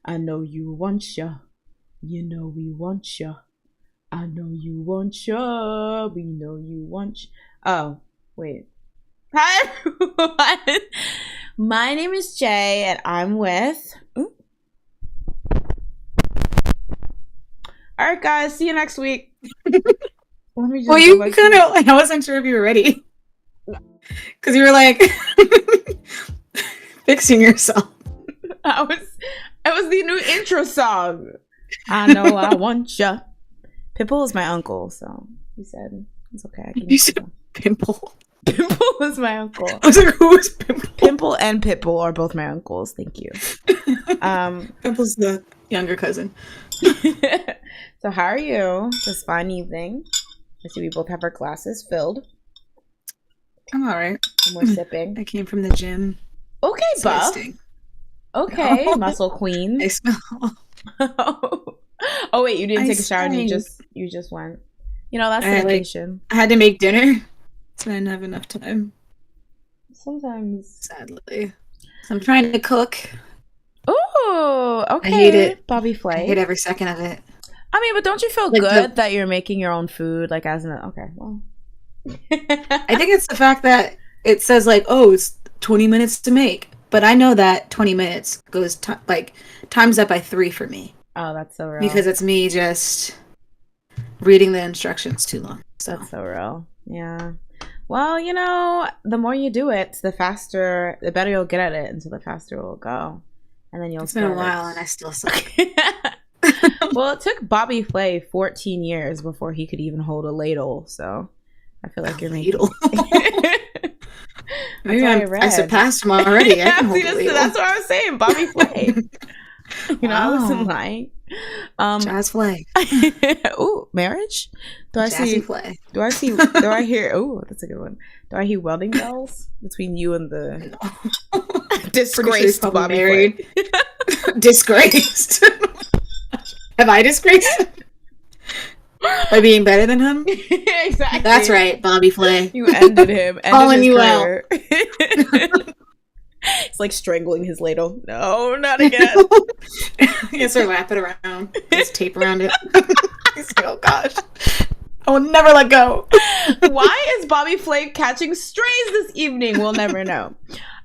I know you want ya. You know we want ya. I know you want ya. We know you want ya. Oh, wait. Hi, everyone. My name is Jay, and I'm with. Ooh. All right, guys. See you next week. Let me just well, you kind of. I wasn't sure if you were ready because you were like fixing yourself. It was the new intro song. I know I want ya. Pimple is my uncle, so he said it's okay. I can you said Pimple. Pimple is my uncle. I was like, who is Pimple? Pimple and Pitbull are both my uncles. Thank you. Pimple's the younger cousin. So how are you this fine evening? I see we both have our glasses filled. I'm all right. And we're sipping. I came from the gym. Okay, Buff. Okay, no. Muscle queen. I smell. Oh wait, you didn't take a shower. And you just went. You know, that's dedication. I had to make dinner, so I didn't have enough time. Sometimes, sadly, so I'm trying to cook. Oh, okay. I hate it, Bobby Flay. I hate every second of it. I mean, but don't you feel good that you're making your own food? Like, as an okay, well. I think it's the fact that it says like, oh, it's 20 minutes to make, but I know that 20 minutes goes times up by 3 for me. Oh, that's so real. Because it's me just reading the instructions too long. So that's so real. Yeah. Well, you know, the more you do it, the better you'll get at it, and so the faster it will go. And then you'll. It's been a while, and I still suck. Well, it took Bobby Flay 14 years before he could even hold a ladle. So I feel like you're ladle. Maybe I surpassed him already. Yeah, that's what I was saying. Bobby Flay. You know, I wasn't lying. Jazz Flay. Ooh, marriage? Do I Jazzy see? Flay. Do I hear? Oh, that's a good one. Do I hear wedding bells between you and the disgraced sure Bobby married? Disgraced. Have I disgraced? By being better than him? Exactly. That's right, Bobby Flay. You ended him. Calling you out. It's like strangling his ladle. No, not again. He has to wrap it around. Just tape around it. He's like, oh gosh. I will never let go. Why is Bobby Flay catching strays this evening? We'll never know.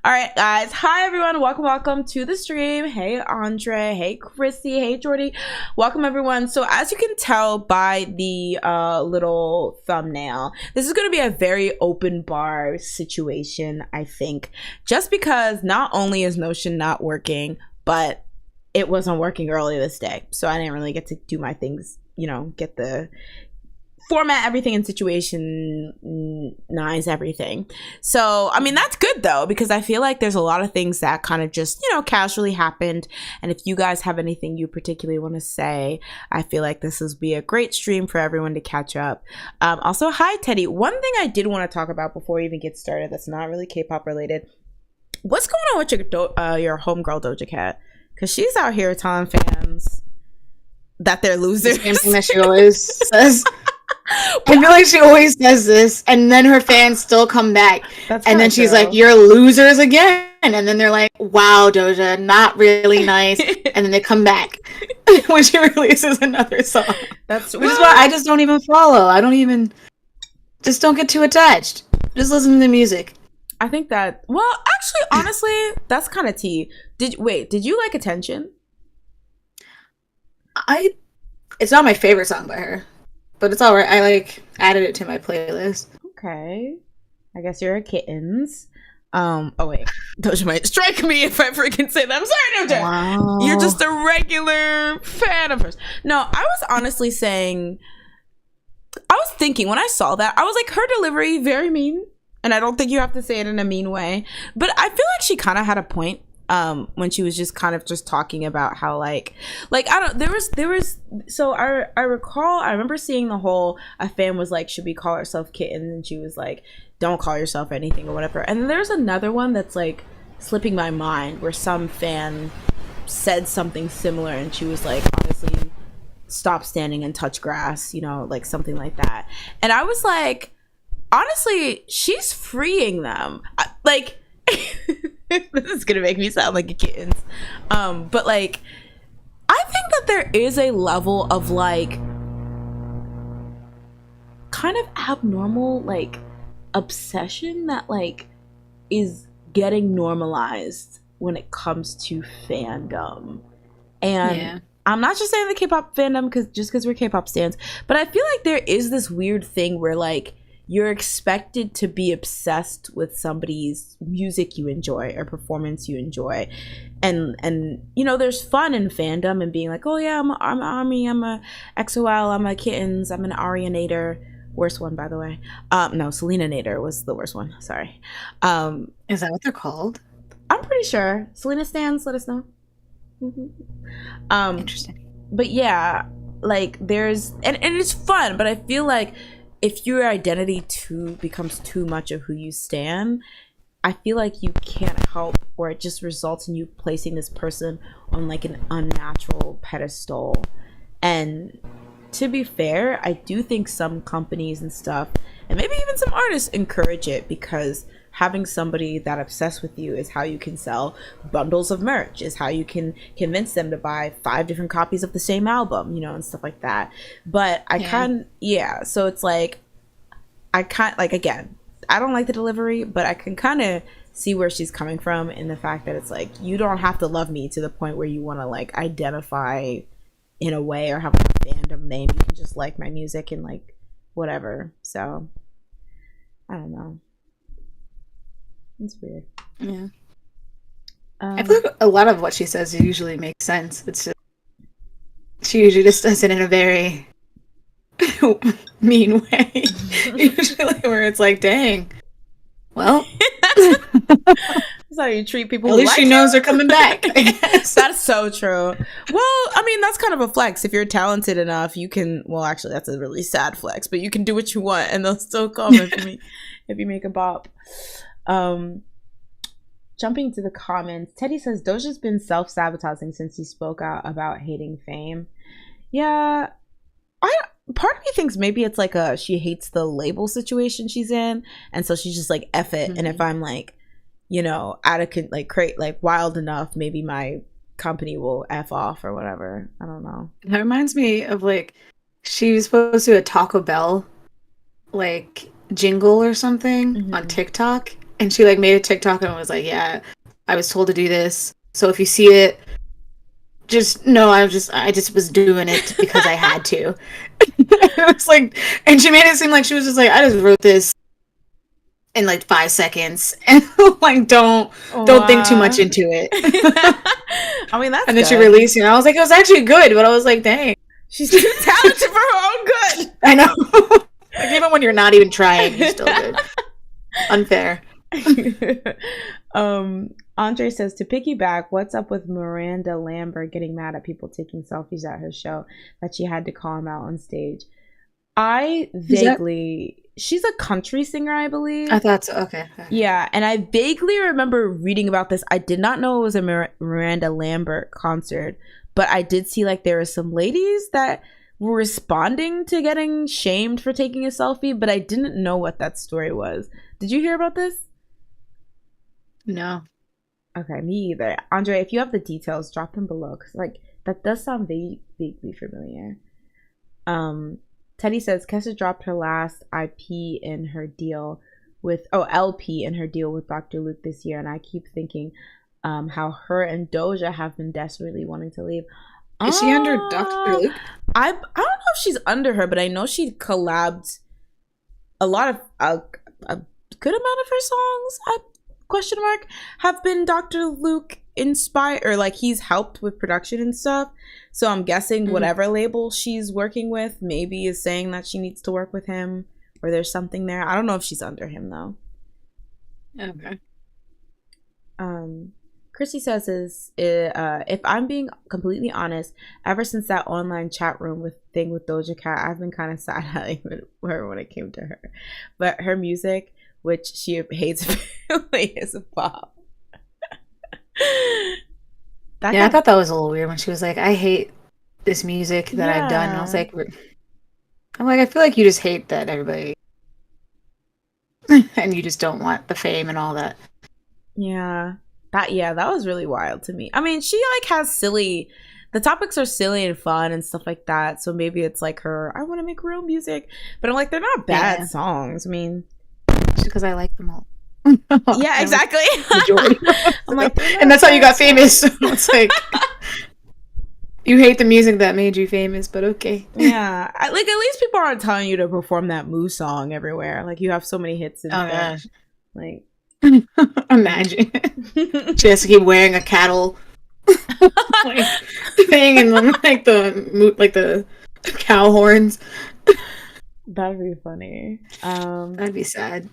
All right, guys. Hi, everyone. Welcome to the stream. Hey, Andre. Hey, Chrissy. Hey, Jordy. Welcome, everyone. So as you can tell by the little thumbnail, this is going to be a very open bar situation, I think, just because not only is Notion not working, but it wasn't working earlier this day. So I didn't really get to do my things, you know, get the format everything in situationize everything. So I mean, that's good though, because I feel like there's a lot of things that kind of just, you know, casually happened, and if you guys have anything you particularly want to say, I feel like this will be a great stream for everyone to catch up. Also, hi Teddy. One thing I did want to talk about before we even get started that's not really K-pop related, what's going on with your homegirl Doja Cat, because she's out here telling fans that they're losers. The same thing that she always says. I feel like she always says this, and then her fans still come back. And then she's like, you're losers again. And then they're like, wow, Doja, not really nice. And then they come back when she releases another song. Which is why I just don't even follow. Just don't get too attached. Just listen to the music. I think that, well, actually, honestly, that's kind of tea. Did you like Attention? It's not my favorite song by her. But it's all right. I added it to my playlist. Okay. I guess you're a kittens. Oh wait. Doja might strike me if I freaking say that. I'm sorry, Doja. Wow. You're just a regular fan of hers. No, I was honestly saying, I was thinking when I saw that, I was like, her delivery, very mean. And I don't think you have to say it in a mean way. But I feel like she kind of had a point. When she was just kind of just talking about how I remember seeing the whole, a fan was like, should we call ourselves kittens, and she was like, don't call yourself anything or whatever. And then there's another one that's like slipping my mind where some fan said something similar, and she was like, honestly, stop standing and touch grass, you know, like something like that. And I was like, honestly, she's freeing them. This is gonna make me sound like a kittens. But like, I think that there is a level of like kind of abnormal like obsession that like is getting normalized when it comes to fandom. And I'm not just saying the K-pop fandom because we're K-pop stans, but I feel like there is this weird thing where like you're expected to be obsessed with somebody's music you enjoy or performance you enjoy, and you know, there's fun in fandom and being like, oh yeah, I'm ARMY, I'm a XOL, I'm a Kittens, I'm an Arianator. Worst one, by the way. No, Selena Nader was the worst one. Sorry. Is that what they're called? I'm pretty sure. Selena stans, let us know. Interesting. But yeah, like there's and it's fun, but I feel like if your identity becomes too much of who you stan, I feel like you can't help, or it just results in you placing this person on like an unnatural pedestal. And to be fair, I do think some companies and stuff, and maybe even some artists, encourage it, because having somebody that obsessed with you is how you can sell bundles of merch, is how you can convince them to buy 5 different copies of the same album, you know, and stuff like that. But so it's like, again, I don't like the delivery, but I can kind of see where she's coming from in the fact that it's like, you don't have to love me to the point where you want to like identify in a way or have a fandom name. You can just like my music and like whatever. So I don't know. It's weird. Yeah. I feel like a lot of what she says usually makes sense. It's just, she usually just does it in a very mean way. Usually where it's like, dang. Well. That's how you treat people. At least she knows they're coming back, I guess. That's so true. Well, I mean, that's kind of a flex. If you're talented enough, you can, well, actually, that's a really sad flex, but you can do what you want and they'll still come if you make a bop. Jumping to the comments, Teddy says Doja's been self-sabotaging since he spoke out about hating fame. Yeah, part of me thinks maybe it's like she hates the label situation she's in, and so she's just like, F it. Mm-hmm. And if I'm like, you know, like wild enough, maybe my company will F off or whatever. I don't know. That reminds me of like, she was supposed to do a Taco Bell like jingle or something on TikTok, and she like made a TikTok and was like, yeah, I was told to do this, so if you see it, just know I just was doing it because I had to. It was like, and she made it seem like she was just like, I just wrote this in like 5 seconds, and like don't think too much into it. I mean, that's and then good. She released it, and I was like, it was actually good, but I was like, dang, she's too talented for her own good. I know. Like, even when you're not even trying, you're still good. Unfair. Andre says, to piggyback, what's up with Miranda Lambert getting mad at people taking selfies at her show that she had to call him out on stage? I vaguely... She's a country singer, I believe. I thought so. Okay. Yeah, and I vaguely remember reading about this. I did not know it was a Miranda Lambert concert, but I did see like there were some ladies that were responding to getting shamed for taking a selfie, but I didn't know what that story was. Did you hear about this? No. Okay, me either. Andre, if you have the details, drop them below, because like that does sound vaguely familiar. Teddy says Kesha dropped her last LP in her deal with Dr. Luke this year, and I keep thinking how her and Doja have been desperately wanting to leave. Is she under Dr. Luke? I don't know if she's under her, but I know she collabed a lot of a good amount of her songs. Question mark have been Dr. Luke inspired, or like he's helped with production and stuff. So I'm guessing whatever label she's working with maybe is saying that she needs to work with him, or there's something there. I don't know if she's under him though. Okay. Chrissy says if I'm being completely honest, ever since that online chat room thing with Doja Cat, I've been kind of sad when it came to her. But her music, which she hates, really is a pop. I thought that was a little weird when she was like, I hate this music that I've done. And I was like, I feel like you just hate that everybody and you just don't want the fame and all that. Yeah. that was really wild to me. I mean, she like has the topics are silly and fun and stuff like that. So maybe it's like I want to make real music, but I'm like, they're not bad songs. I mean, just because I like them all. Yeah, exactly. I'm like, and that's how you got famous. So it's like, you hate the music that made you famous, but okay. Yeah, like at least people aren't telling you to perform that Moose song everywhere. Like you have so many hits and stuff. Gosh. Like, imagine she has to keep wearing a cattle like thing and like the cow horns. That'd be funny. That'd be sad.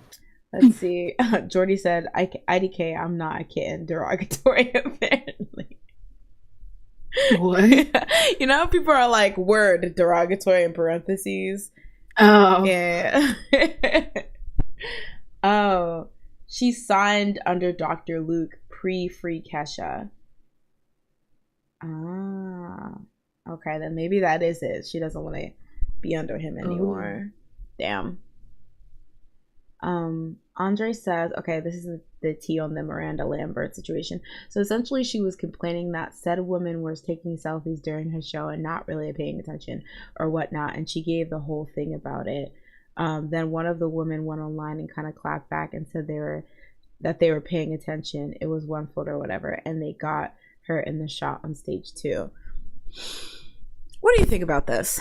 Let's see. Jordy said, "IDK, I'm not a kitten." Derogatory, apparently. What? You know how people are like, word derogatory in parentheses. Oh yeah. Oh, she signed under Dr. Luke pre-Free Kesha. Ah, okay, then maybe that is it. She doesn't want to be under him anymore. Ooh. Damn. Andre says, okay, this is the tea on the Miranda Lambert situation. So essentially she was complaining that said woman was taking selfies during her show and not really paying attention or whatnot, and she gave the whole thing about it. Then one of the women went online and kind of clapped back and said they were paying attention. It was one foot or whatever, and they got her in the shot on stage too. What do you think about this?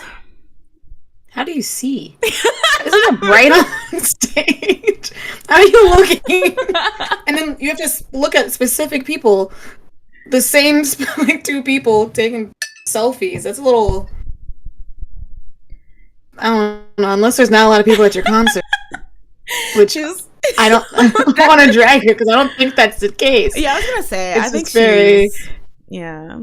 How do you see? Isn't it bright on stage? How are you looking? And then you have to look at specific people. The same, like, two people taking selfies. That's a little... I don't know. Unless there's not a lot of people at your concert. Which is... I don't want to drag her because I don't think that's the case. Yeah, I was going to say. I think she's... Yeah.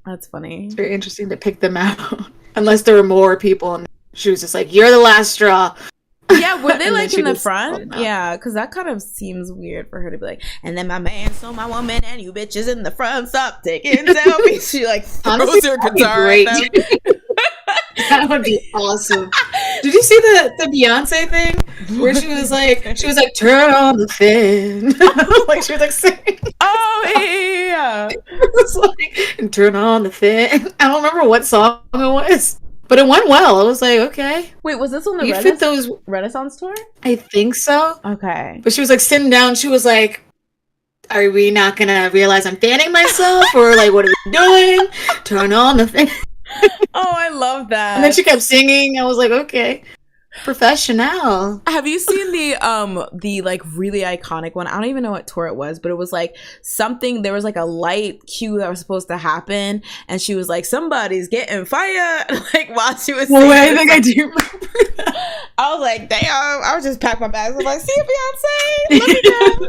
That's funny. It's very interesting to pick them out. Unless there were more people and she was just like, you're the last straw. Yeah, were they like in the front? Yeah, because that kind of seems weird for her to be like, and then my man stole my woman and you bitches in the front, stop taking selfies. She like throws her guitar at them. That would be awesome. Did you see the Beyonce thing where she was like turn on the fan, like she was like singing. Oh yeah. It was like, and turn on the fan. I don't remember what song it was, but it went well. I was like, okay. Wait, was this on the Renaissance tour? I think so. Okay. But she was like sitting down. She was like, are we not gonna realize I'm fanning myself, or like what are we doing? Turn on the fan. Oh, I love that. And then she kept singing. I was like, okay, professional. Have you seen the like really iconic one? I don't even know what tour it was, but it was like something. There was like a light cue that was supposed to happen, and she was like, "Somebody's getting fired!" Like while she was singing. Well, I think I do remember that. I was like, "Damn!" I was just packed my bags. I was like, "See you, Beyonce. Let me go.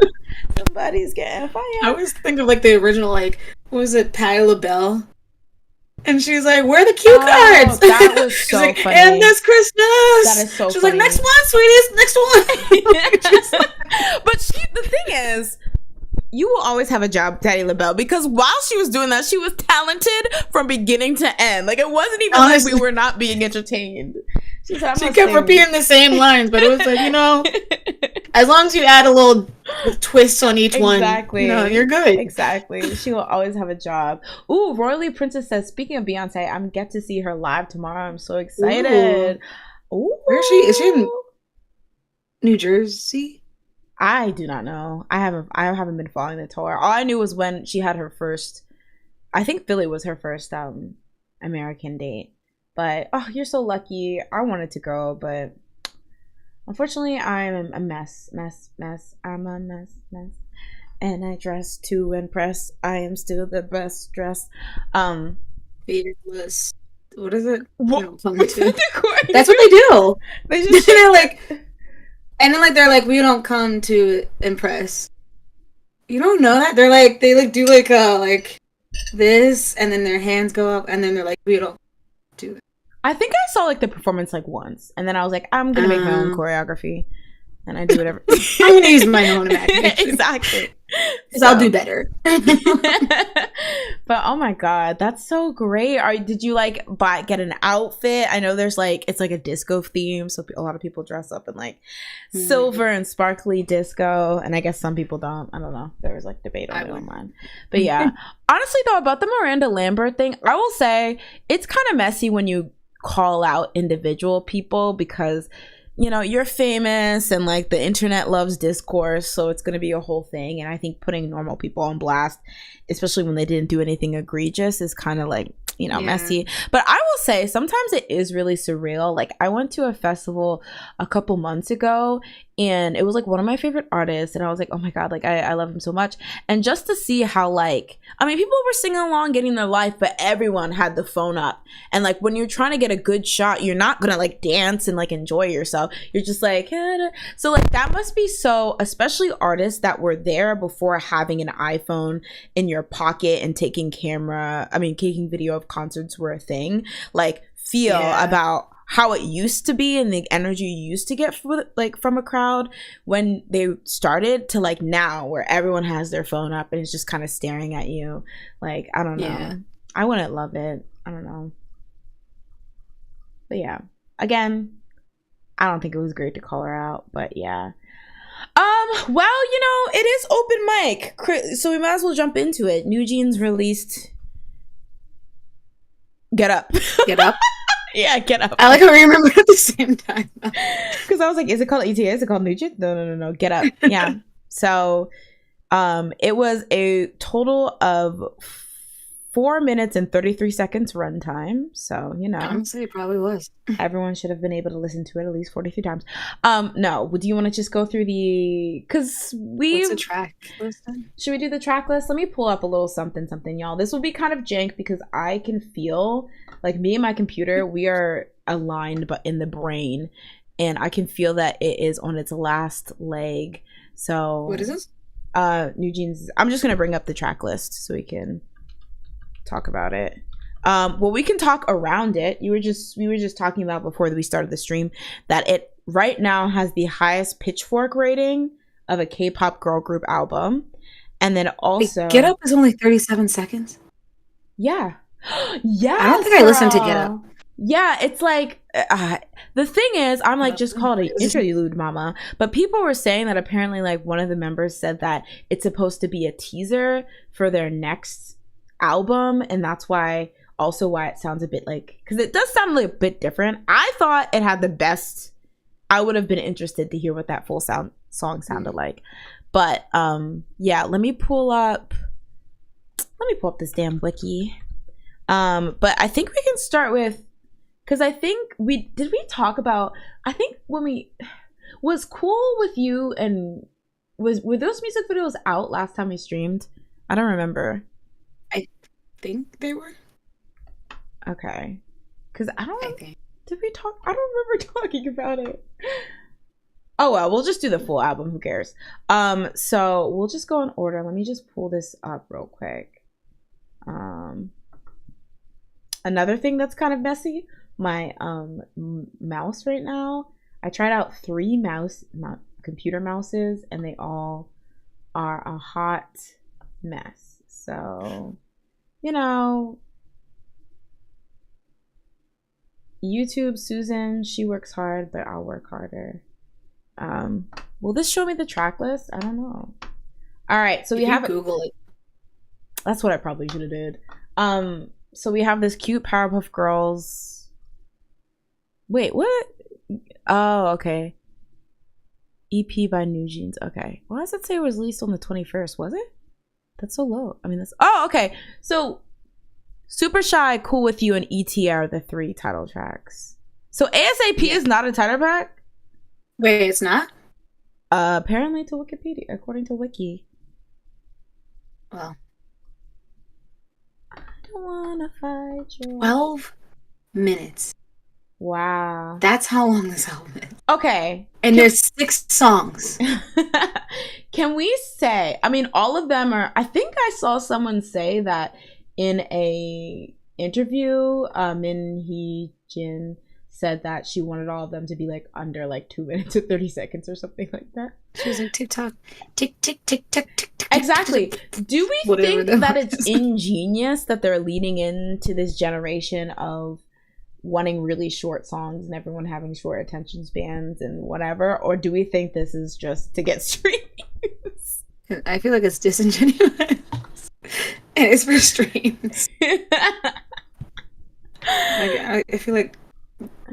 Somebody's getting fired." I always think of like the original, like what was it, Patti LaBelle? And she's like, where are the cue cards? That was so like, funny. And this Christmas. That is so She's funny. like, next one, sweetest, next one. But the thing is, you will always have a job, Patti LaBelle, because while she was doing that, she was talented from beginning to end. Like, it wasn't even like we were not being entertained. She kept repeating the same lines, but it was like, you know, as long as you add a little twist on each one, you know, you're good. Exactly. She will always have a job. Ooh, Royally Princess says, speaking of Beyonce, I'm get to see her live tomorrow. I'm so excited. Ooh. Where is she? Is she in New Jersey? I do not know. I haven't been following the tour. All I knew was when she had her first, I think Philly was her first American date. But oh, you're so lucky. I wanted to go, but unfortunately I'm a mess. I'm a mess. And I dress to impress. I am still the best dressed. Fearless. What is it? What? That's what they do. They just they're like, and then like they're like, we don't come to impress. You don't know that? They're like, they like do like this, and then their hands go up, and then they're like, we don't do it. I think I saw like the performance like once, and then I was like, I'm gonna make my own choreography, and I do whatever. I'm gonna use my own imagination. Exactly. Because I'll do better. But oh my god, that's so great. Did you like get an outfit? I know there's like, it's like a disco theme, so a lot of people dress up in like silver and sparkly disco, and I guess some people don't. I don't know. There was like debate on it online. But yeah. Honestly though, about the Miranda Lambert thing, I will say it's kind of messy when you call out individual people, because you know, you're famous and like the internet loves discourse, so it's going to be a whole thing. And I think putting normal people on blast, especially when they didn't do anything egregious, is kind of like, you know, messy. But I will say sometimes it is really surreal. Like I went to a festival a couple months ago, and it was like one of my favorite artists, and I was like, oh my god, like I love him so much. And just to see how, like, I mean, people were singing along, getting their life, but everyone had the phone up. And like when you're trying to get a good shot, you're not gonna like dance and like enjoy yourself. You're just like, so like that must be so, especially artists that were there before having an iPhone in your pocket and taking video of concerts were a thing, like feel about how it used to be and the energy you used to get from a crowd when they started to like now, where everyone has their phone up and is just kind of staring at you. Like, I don't know. I wouldn't love it. I don't know. But yeah, again, I don't think it was great to call her out, but yeah. Well, you know, it is open mic, so we might as well jump into it. New Jeans released Get Up. Get Up? Yeah, Get Up. I like how we remember at the same time. Because I was like, is it called ETA? Is it called New Jeans? No. Get Up. Yeah. So, it was a total of 4 minutes and 33 seconds runtime. So, you know. Honestly, it probably was. Everyone should have been able to listen to it at least 43 times. No. Do you want to just go through because what's the track list then? Should we do the track list? Let me pull up a little something, y'all. This will be kind of jank because I can feel, like, me and my computer, we are aligned but in the brain. And I can feel that it is on its last leg. So. What is this? New Jeans. I'm just going to bring up the track list so we can talk about it. Well, we can talk around it. We were just talking about before we started the stream that it right now has the highest Pitchfork rating of a K-pop girl group album, and then also Wait, Get Up is only 37 seconds. Yeah. Yeah. I don't think I listened to Get Up. Yeah, it's like the thing is, I'm like, just call it an interlude, mama. But people were saying that apparently, like, one of the members said that it's supposed to be a teaser for their next album, and that's why it sounds a bit like, because it does sound like a bit different. I thought it had the best. I would have been interested to hear what that full song sounded like. But yeah, let me pull up this damn wiki. But I think we can start with, because I think we talk about, I think when we was Cool with You, and were those music videos out last time we streamed? I don't remember. I think they were. Okay. Because did we talk? I don't remember talking about it. Oh well, we'll just do the full album. Who cares? So we'll just go in order. Let me just pull this up real quick. Another thing that's kind of messy, my mouse right now. I tried out 3 computer mouses, and they all are a hot mess. So, you know, YouTube, Susan, she works hard, but I'll work harder. Will this show me the track list? I don't know. All right, so we have Google it. That's what I probably should have did. So we have this cute Powerpuff Girls. Wait, what? Oh, okay. EP by New Jeans. Okay. Why does it say it was released on the 21st? Was it? That's so low. I mean, that's... Oh, okay. So, Super Shy, Cool With You, and E.T. are the 3 title tracks. So, ASAP is not a title track? Wait, it's not? Apparently to Wikipedia, according to Wiki. Well. I don't wanna fight you. 12 minutes. Wow. That's how long this album is. Okay. And there's 6 songs. Can we say, I mean, all of them are, I think I saw someone say that in a interview, Min Hee Jin said that she wanted all of them to be like under like 2 minutes or 30 seconds or something like that. She was like TikTok, tick tick tick tick tick. Exactly. Do we think that it's ingenious that they're leading into this generation of wanting really short songs and everyone having short attention spans and whatever, or do we think this is just to get streams? I feel like it's disingenuous and it's for streams. I feel like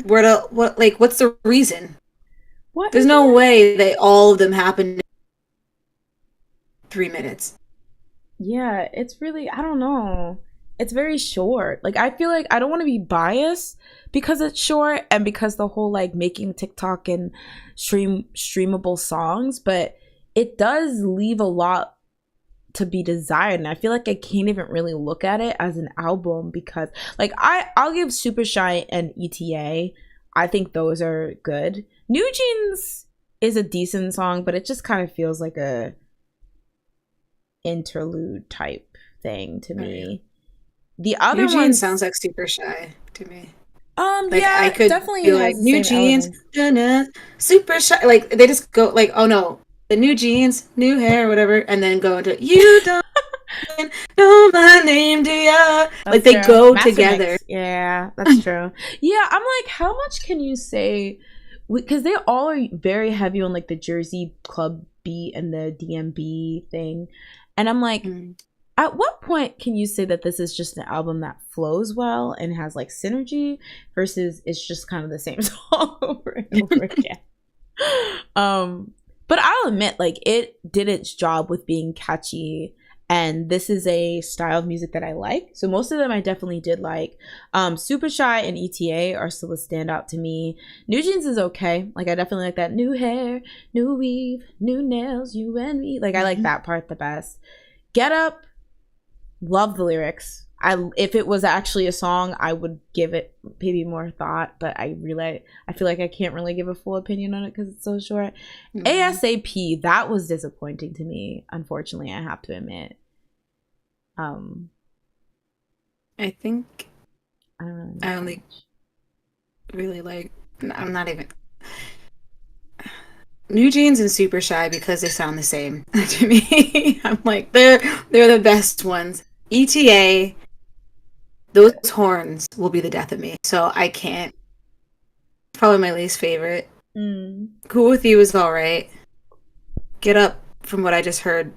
what's the reason? There's no way that all of them happen in 3 minutes. Yeah, it's really, I don't know. It's very short. Like, I feel like I don't want to be biased because it's short and because the whole like making TikTok and streamable songs, but it does leave a lot to be desired, and I feel like I can't even really look at it as an album because like I'll give Super Shy and ETA. I think those are good. New Jeans is a decent song, but it just kind of feels like a interlude type thing to me. The other one sounds like Super Shy to me. Like, yeah, I could definitely be like New Jeans, Super Shy. Like they just go like, oh no, the New Jeans, new hair, whatever, and then go into you don't know my name, do ya? Like they go together. Mix. Yeah, that's true. Yeah, I'm like, how much can you say? Because they all are very heavy on like the Jersey club beat and the DMB thing, and I'm like. At what point can you say that this is just an album that flows well and has like synergy versus it's just kind of the same song over and over again? But I'll admit, like, it did its job with being catchy, and this is a style of music that I like. So most of them I definitely did like. Super Shy and ETA are still a standout to me. New Jeans is okay. Like, I definitely like that new hair, new weave, new nails, you and me. Like, I like that part the best. Get Up. Love the lyrics. If it was actually a song, I would give it maybe more thought, but I feel like I can't really give a full opinion on it because it's so short. ASAP, that was disappointing to me, unfortunately, I have to admit. I think I only really like, I'm not even New Jeans and Super Shy because they sound the same to me. I'm like, they're the best ones. ETA, those horns will be the death of me. So I can't. Probably my least favorite. Cool With You is alright. Get Up, from what I just heard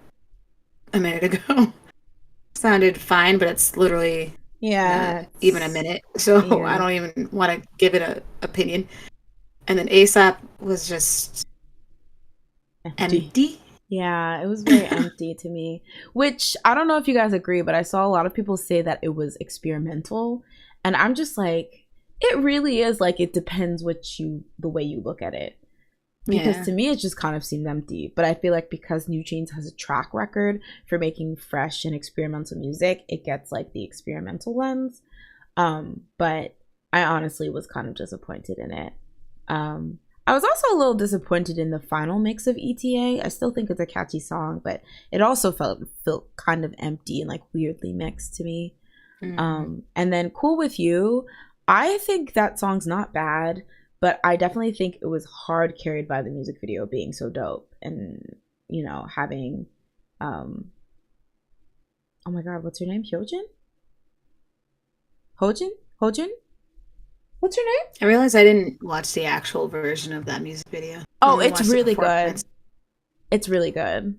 a minute ago, sounded fine, but it's literally even a minute. So I don't even want to give it an opinion. And then ASAP was just empty. Yeah, it was very empty to me, which I don't know if you guys agree, but I saw a lot of people say that it was experimental, and I'm just like, it really is. Like, it depends the way you look at it, because to me it just kind of seemed empty. But I feel like because New Jeans has a track record for making fresh and experimental music, it gets like the experimental lens. But I honestly was kind of disappointed in it. I was also a little disappointed in the final mix of ETA. I still think it's a catchy song, but it also felt kind of empty and like weirdly mixed to me. And then Cool With You, I think that song's not bad, but I definitely think it was hard carried by the music video being so dope and, you know, having oh my god, what's her name? Hojin? What's her name? I realized I didn't watch the actual version of that music video. Oh, it's really good. It's really good.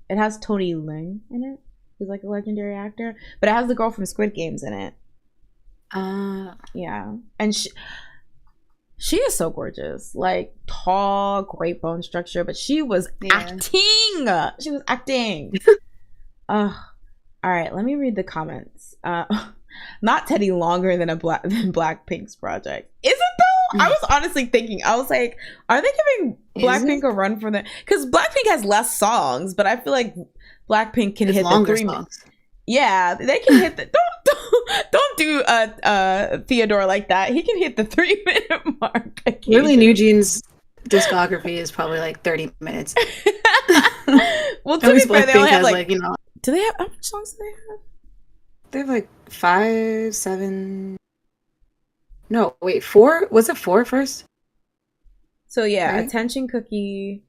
It has Tony Leung in it, who's like a legendary actor, but it has the girl from Squid Games in it. Yeah, and she is so gorgeous, like tall, great bone structure, but she was acting. She was acting. All right, let me read the comments. Not Teddy longer than Blackpink's project. Is it though? I was honestly thinking, I was like, are they giving Blackpink a run for the? Because Blackpink has less songs, but I feel like Blackpink can hit the 3 minutes. Yeah, they can hit the don't do Theodore like that. He can hit the 3 minute mark. Really, New Jeans discography is probably like 30 minutes. Well, to be fair, they only have like, you know, do they have, how many songs do they have? They have like 5, 7. No, wait, 4? Was it 4 first? So yeah, Right? Attention Cookie.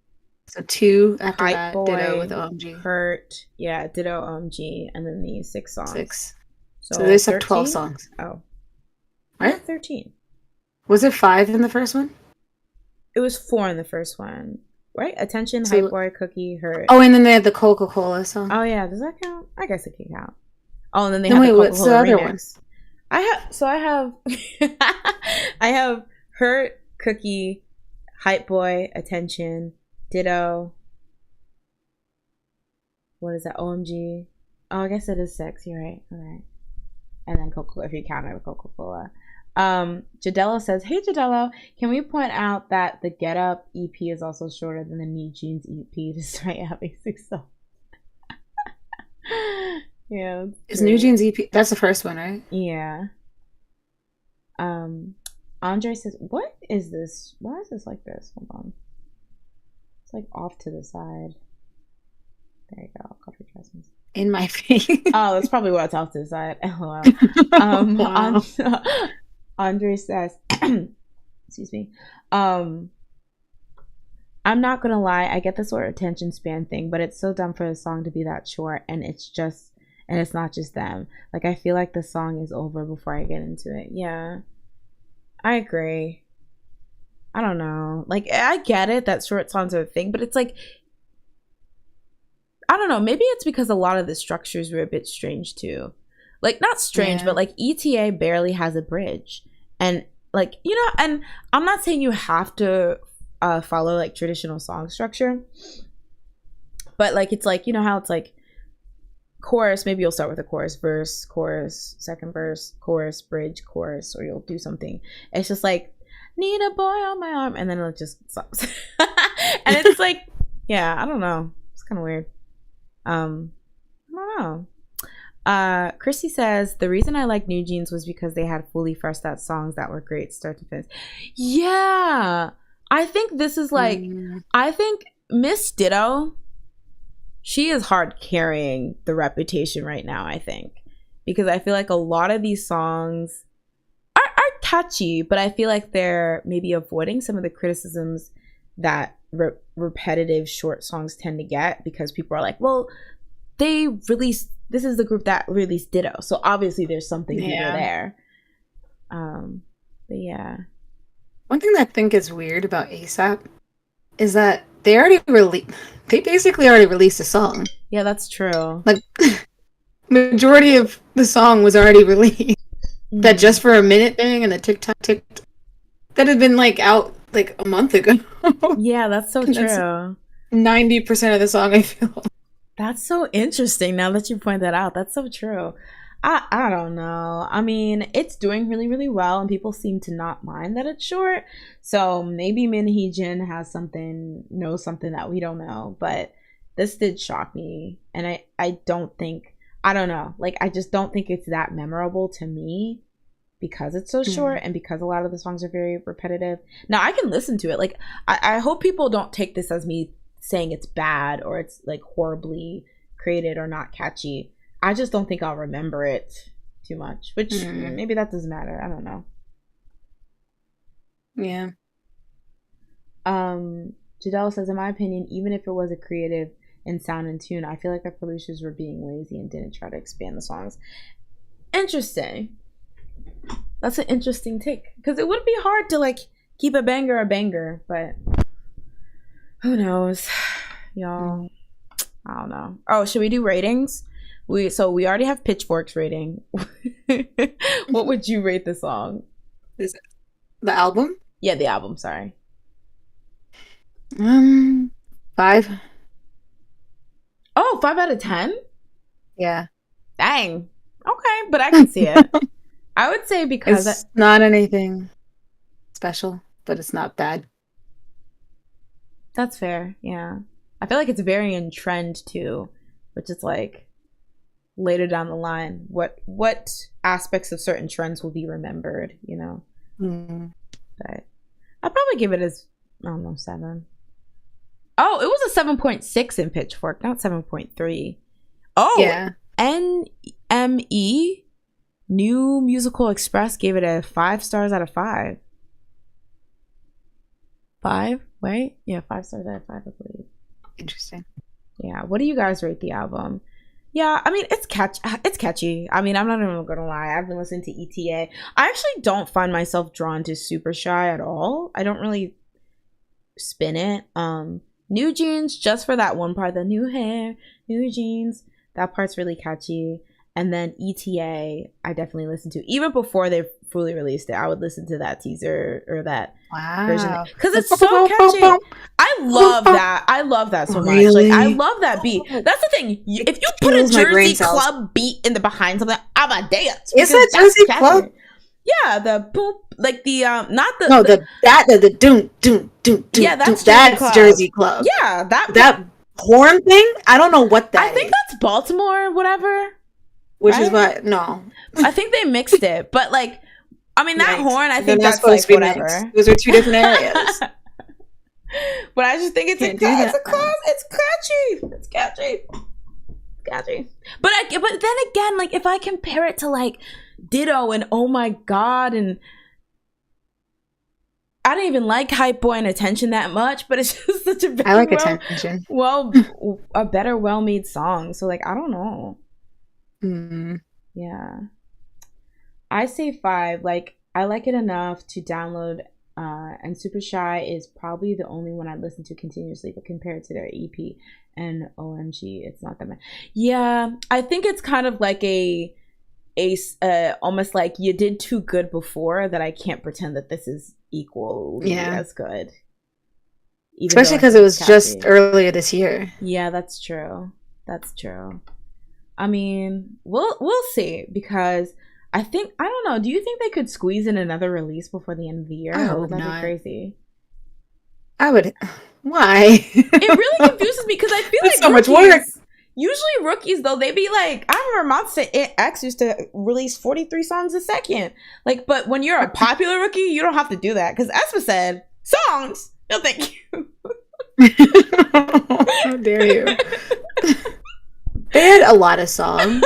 So 2 after Hype that, Ditto with Boy, OMG. Hurt, yeah, Ditto, OMG, and then the 6 songs. 6. So So they just have 12 13? songs. Oh. Right? Yeah, 13. Was it 5 in the first one? It was 4 in the first one. Right? Attention, So, Hype Boy, Cookie, Hurt. oh, and then they had the Coca-Cola song. Oh yeah, does that count? I guess it can count. Oh, and then they No, have wait, the what's the Coca-Cola other remix. one? I have I have Hurt, Cookie, Hype Boy, Attention, Ditto. What is that? OMG. Oh, I guess it is 6. You're right. All right. And then Coca-Cola, if you count it with Coca-Cola. Jadello says, "Hey Jadello, can we point out that the Get Up EP is also shorter than the New Jeans EP despite having 6 songs?" Yeah. Is New Jeans EP? That's the first one, right? Yeah. Andre says, "What is this? Why is this like this? Hold on. It's like off to the side. There you go. Coffee presents. In my face." Oh, that's probably why it's off to the side. LOL. Wow. Andre says, excuse me. I'm not gonna lie, I get the sort of attention span thing, but it's so dumb for the song to be that short, and it's not just them. Like, I feel like the song is over before I get into it. Yeah, I agree. I don't know. Like, I get it that short songs are a thing, but it's like, I don't know. Maybe it's because a lot of the structures were a bit strange too. Like, not strange, but like ETA barely has a bridge. And like, and I'm not saying you have to follow like traditional song structure, but like, it's like, how it's like chorus, maybe you'll start with a chorus, verse, chorus, second verse, chorus, bridge, chorus, or you'll do something. It's just like, need a boy on my arm, and then it just stops. And it's like, yeah, I don't know. It's kind of weird. I don't know. Chrissy says, the reason I like New Jeans was because they had fully fleshed out songs that were great start to finish. Yeah. I think this is like, I think Miss Ditto, she is hard carrying the reputation right now, I think. Because I feel like a lot of these songs are catchy, but I feel like they're maybe avoiding some of the criticisms that repetitive short songs tend to get, because people are like, well, they released, this is the group that released Ditto, so obviously there's something bigger there. But yeah, one thing that I think is weird about ASAP is that they basically already released a song. Yeah, that's true. Like, majority of the song was already released. That Just for a Minute thing and the TikTok that had been like out like a month ago. Yeah, that's so true. 90% of the song, I feel. That's so interesting now that you point that out. That's so true. I don't know. I mean, it's doing really, really well, and people seem to not mind that it's short. So maybe Min Hee Jin knows something that we don't know. But this did shock me. And I don't think, I don't know. Like, I just don't think it's that memorable to me because it's so short and because a lot of the songs are very repetitive. Now, I can listen to it. Like, I hope people don't take this as me saying it's bad or it's like horribly created or not catchy. I just don't think I'll remember it too much, which maybe that doesn't matter. I don't know. Yeah. Jadelle says, in my opinion, even if it was a creative in sound and tune, I feel like the producers were being lazy and didn't try to expand the songs. Interesting. That's an interesting take, because it would be hard to like keep a banger, but who knows, y'all. I don't know. Oh, should we do ratings? We already have Pitchfork's rating. What would you rate the song? Is it the album? Yeah, the album. Sorry. 5. Oh, 5 out of 10? Yeah. Dang. Okay, but I can see it. I would say because it's not anything special, but it's not bad. That's fair. Yeah. I feel like it's very in trend too, which is like later down the line, what aspects of certain trends will be remembered, But I'll probably give it as, I don't know, 7. Oh, it was a 7.6 in Pitchfork, not 7.3. Oh, yeah. NME New Musical Express gave it a 5 stars out of 5. 5? Wait, yeah, 5 stars out of 5, I believe. Interesting. Yeah, what do you guys rate the album? Yeah, I mean, it's catchy. I mean, I'm not even gonna lie. I've been listening to ETA. I actually don't find myself drawn to Super Shy at all. I don't really spin it. New Jeans, just for that one part, the new hair, new jeans. That part's really catchy. And then ETA, I definitely listened to. Even before they fully released it, I would listen to that teaser or that version. Because it's so catchy. I love that. I love that so much. Like, I love that beat. That's the thing. If you put a Jersey Club beat in the behind something, I'm a dance. Is that Jersey Club? Yeah, the boop, like the not the the doom doom doom doom. Yeah, that's Jersey Club. Yeah, that horn thing. I don't know what that. I think that's Baltimore, whatever. Which is what? No, I think they mixed it, but like, I mean, that horn. I think that's like whatever. Mixed. Those are two different areas. But I just think it's a class. It's catchy. It's catchy. But then again, like if I compare it to like Ditto and Oh My God, and I don't even like Hype Boy and Attention that much, but it's just such a better, I like Attention. A better well-made song. So like I don't know. Yeah, I say 5. Like I like it enough to download, and Super Shy is probably the only one I listen to continuously, but compared to their EP and OMG, it's not that bad. Yeah, I think it's kind of like a almost like you did too good before that I can't pretend that this is equally as good. Especially because it was just earlier this year. Yeah, that's true. I mean, we'll see, because I don't know. Do you think they could squeeze in another release before the end of the year? I hope not. That'd be crazy. I would. Why? It really confuses me because I feel like so much work. Usually rookies, though, they be like, I remember Monster X used to release 43 songs a second. Like, but when you're a popular rookie, you don't have to do that, because Espa said, songs? No, thank you. How dare you? They had a lot of songs.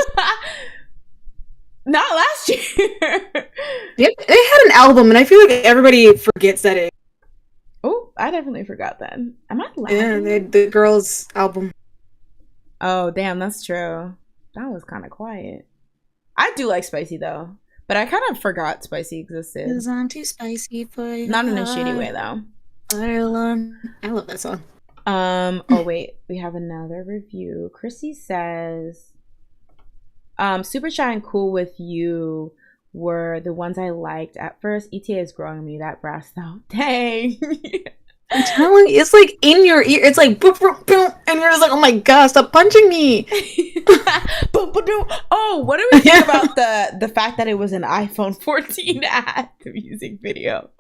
Not last year. They had an album, and I feel like everybody forgets that it. Oh, I definitely forgot that. Am I lying? Yeah, they had the girls' album. Oh, damn, that's true. That was kind of quiet. I do like Spicy, though. But I kind of forgot Spicy existed. Cause I'm too spicy for you. Not in a shitty way, though. I love that song. Oh, wait. We have another review. Chrissy says, Super Shy and Cool With You were the ones I liked at first. ETA is growing on me, that brass, though. Dang. I'm telling you, it's like in your ear. It's like boop, boop, boop, and you're just like, oh my god, stop punching me. Oh, what do we think about the fact that it was an iPhone 14 ad, the music video?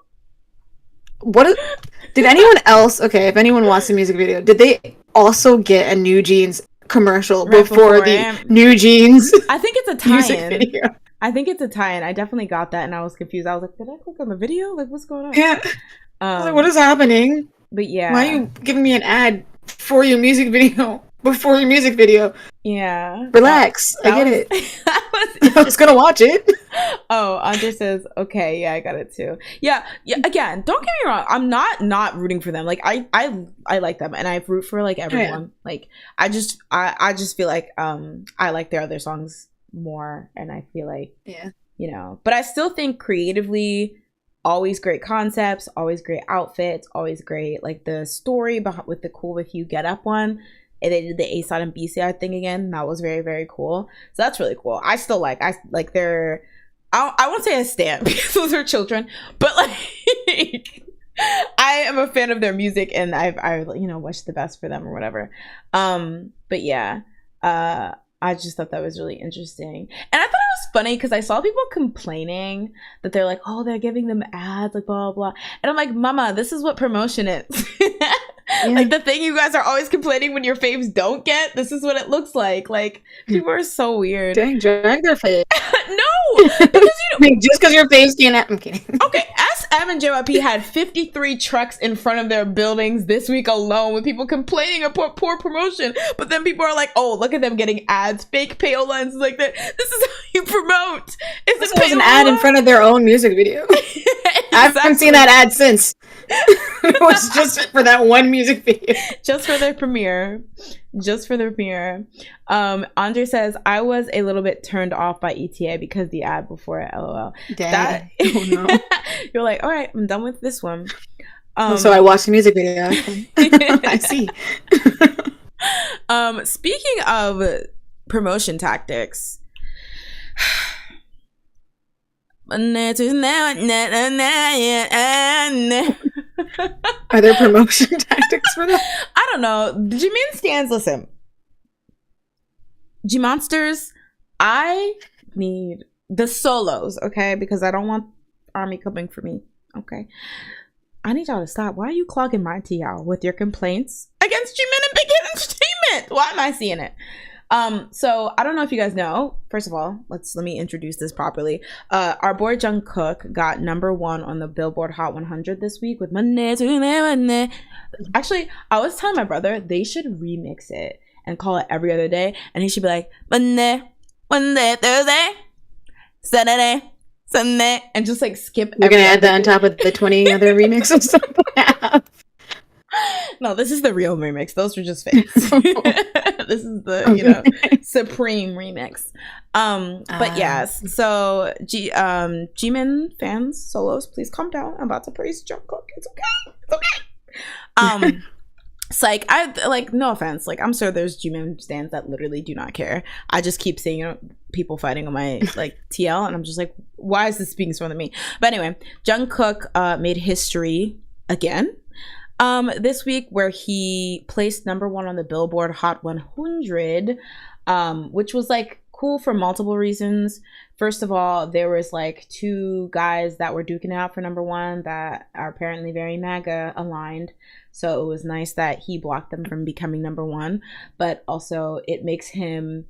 Did anyone else? Okay, if anyone watched the music video, did they also get a New Jeans commercial before the New Jeans? I think it's a tie-in. Music video. I think it's a tie-in. I definitely got that, and I was confused. I was like, did I click on the video? Like, what's going on? Yeah. I was like, what is happening? But yeah, why are you giving me an ad for your music video? Before your music video? Yeah. Relax. I get it. I was gonna watch it. Oh, Andre says, okay, yeah, I got it too. Yeah. Again, don't get me wrong. I'm not rooting for them. Like I like them, and I root for like everyone. Yeah. Like I just feel like I like their other songs more, and I feel like but I still think creatively, always great concepts, always great outfits, always great like the story with the Cool With You Get Up one. And they did the A side and B side thing again. That was very, very cool. So that's really cool. I still like their, I won't say I stand because those are children, but like I am a fan of their music, and I wish the best for them or whatever. But yeah, I just thought that was really interesting. And I thought it was funny because I saw people complaining that they're like, oh, they're giving them ads, like blah, blah, blah. And I'm like, mama, this is what promotion is. Like the thing you guys are always complaining when your faves don't get, this is what it looks like. Like, people are so weird. Dang, drag their face. No! Because just because your faves can't. I'm kidding. Okay, SM and JYP had 53 trucks in front of their buildings this week alone, with people complaining about poor promotion. But then people are like, "Oh, look at them getting ads, fake payola lines like that. This is how you promote." This was an ad in front of their own music video. Exactly. I haven't seen that ad since. It was just for that one music video. Just for their premiere. Andre says, I was a little bit turned off by ETA because the ad before it, LOL. Dang. Oh no. You're like, all right, I'm done with this one. So I watched the music video. I see. Speaking of promotion tactics, are there promotion tactics for that? I don't know. Jimin stands, listen. G-Monsters, I need the solos, okay? Because I don't want Army coming for me, okay? I need y'all to stop. Why are you clogging my tea out with your complaints against Jimin and Big Hit Entertainment? Why am I seeing it? So I don't know if you guys know. First of all, let me introduce this properly. Our boy Jungkook got #1 on the Billboard Hot 100 this week with Monday. Actually, I was telling my brother they should remix it and call it Every Other Day, and he should be like Monday, Thursday, Saturday, Sunday, and just like skip. We're gonna add that on top of the 20 other remixes that we have. No, this is the real remix. Those were just fakes. This is the, supreme remix. But yes, so Jimin fans, solos, please calm down. I'm about to praise Jungkook. It's okay. Psych. I like, no offense. Like, I'm sure there's Jimin stands that literally do not care. I just keep seeing people fighting on my like TL, and I'm just like, why is this being thrown at me? But anyway, Jungkook made history again this week, where he placed #1 on the Billboard Hot 100, which was like cool for multiple reasons. First of all, there was like 2 guys that were duking it out for #1 that are apparently very MAGA aligned. So it was nice that he blocked them from becoming #1. But also it makes him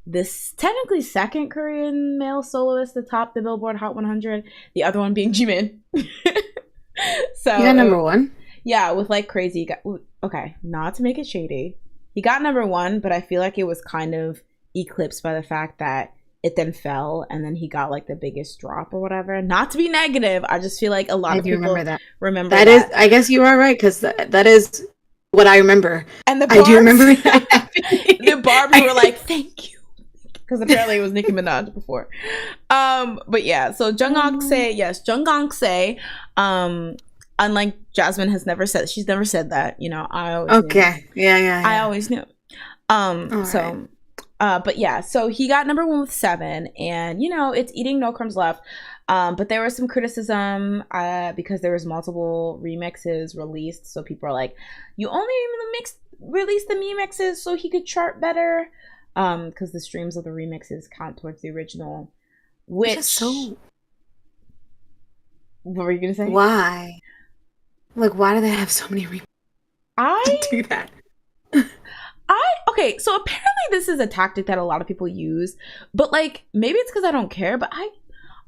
this technically second Korean male soloist to top the Billboard Hot 100. The other one being Jimin. So he got #1. Yeah, with like crazy. Okay, not to make it shady. He got #1, but I feel like it was kind of eclipsed by the fact that it then fell, and then he got like the biggest drop or whatever. Not to be negative, I just feel like a lot of people remember that. Is, I guess you are right, because that is what I remember. And I do remember that. The Barbs were like, "Thank you," because apparently it was Nicki Minaj before. But yeah, so Jungkook say, unlike Jasmine has never said, she's never said that. I always knew. Yeah. I always knew. So. But yeah, so he got #1 with 7, and it's eating no crumbs left. But there was some criticism because there was multiple remixes released, so people are like, you only released the remixes so he could chart better, because the streams of the remixes count towards the original. Which so, what were you gonna say? Why? Like, why do they have so many remixes? To do that. Okay, so apparently this is a tactic that a lot of people use, but like maybe it's because I don't care, but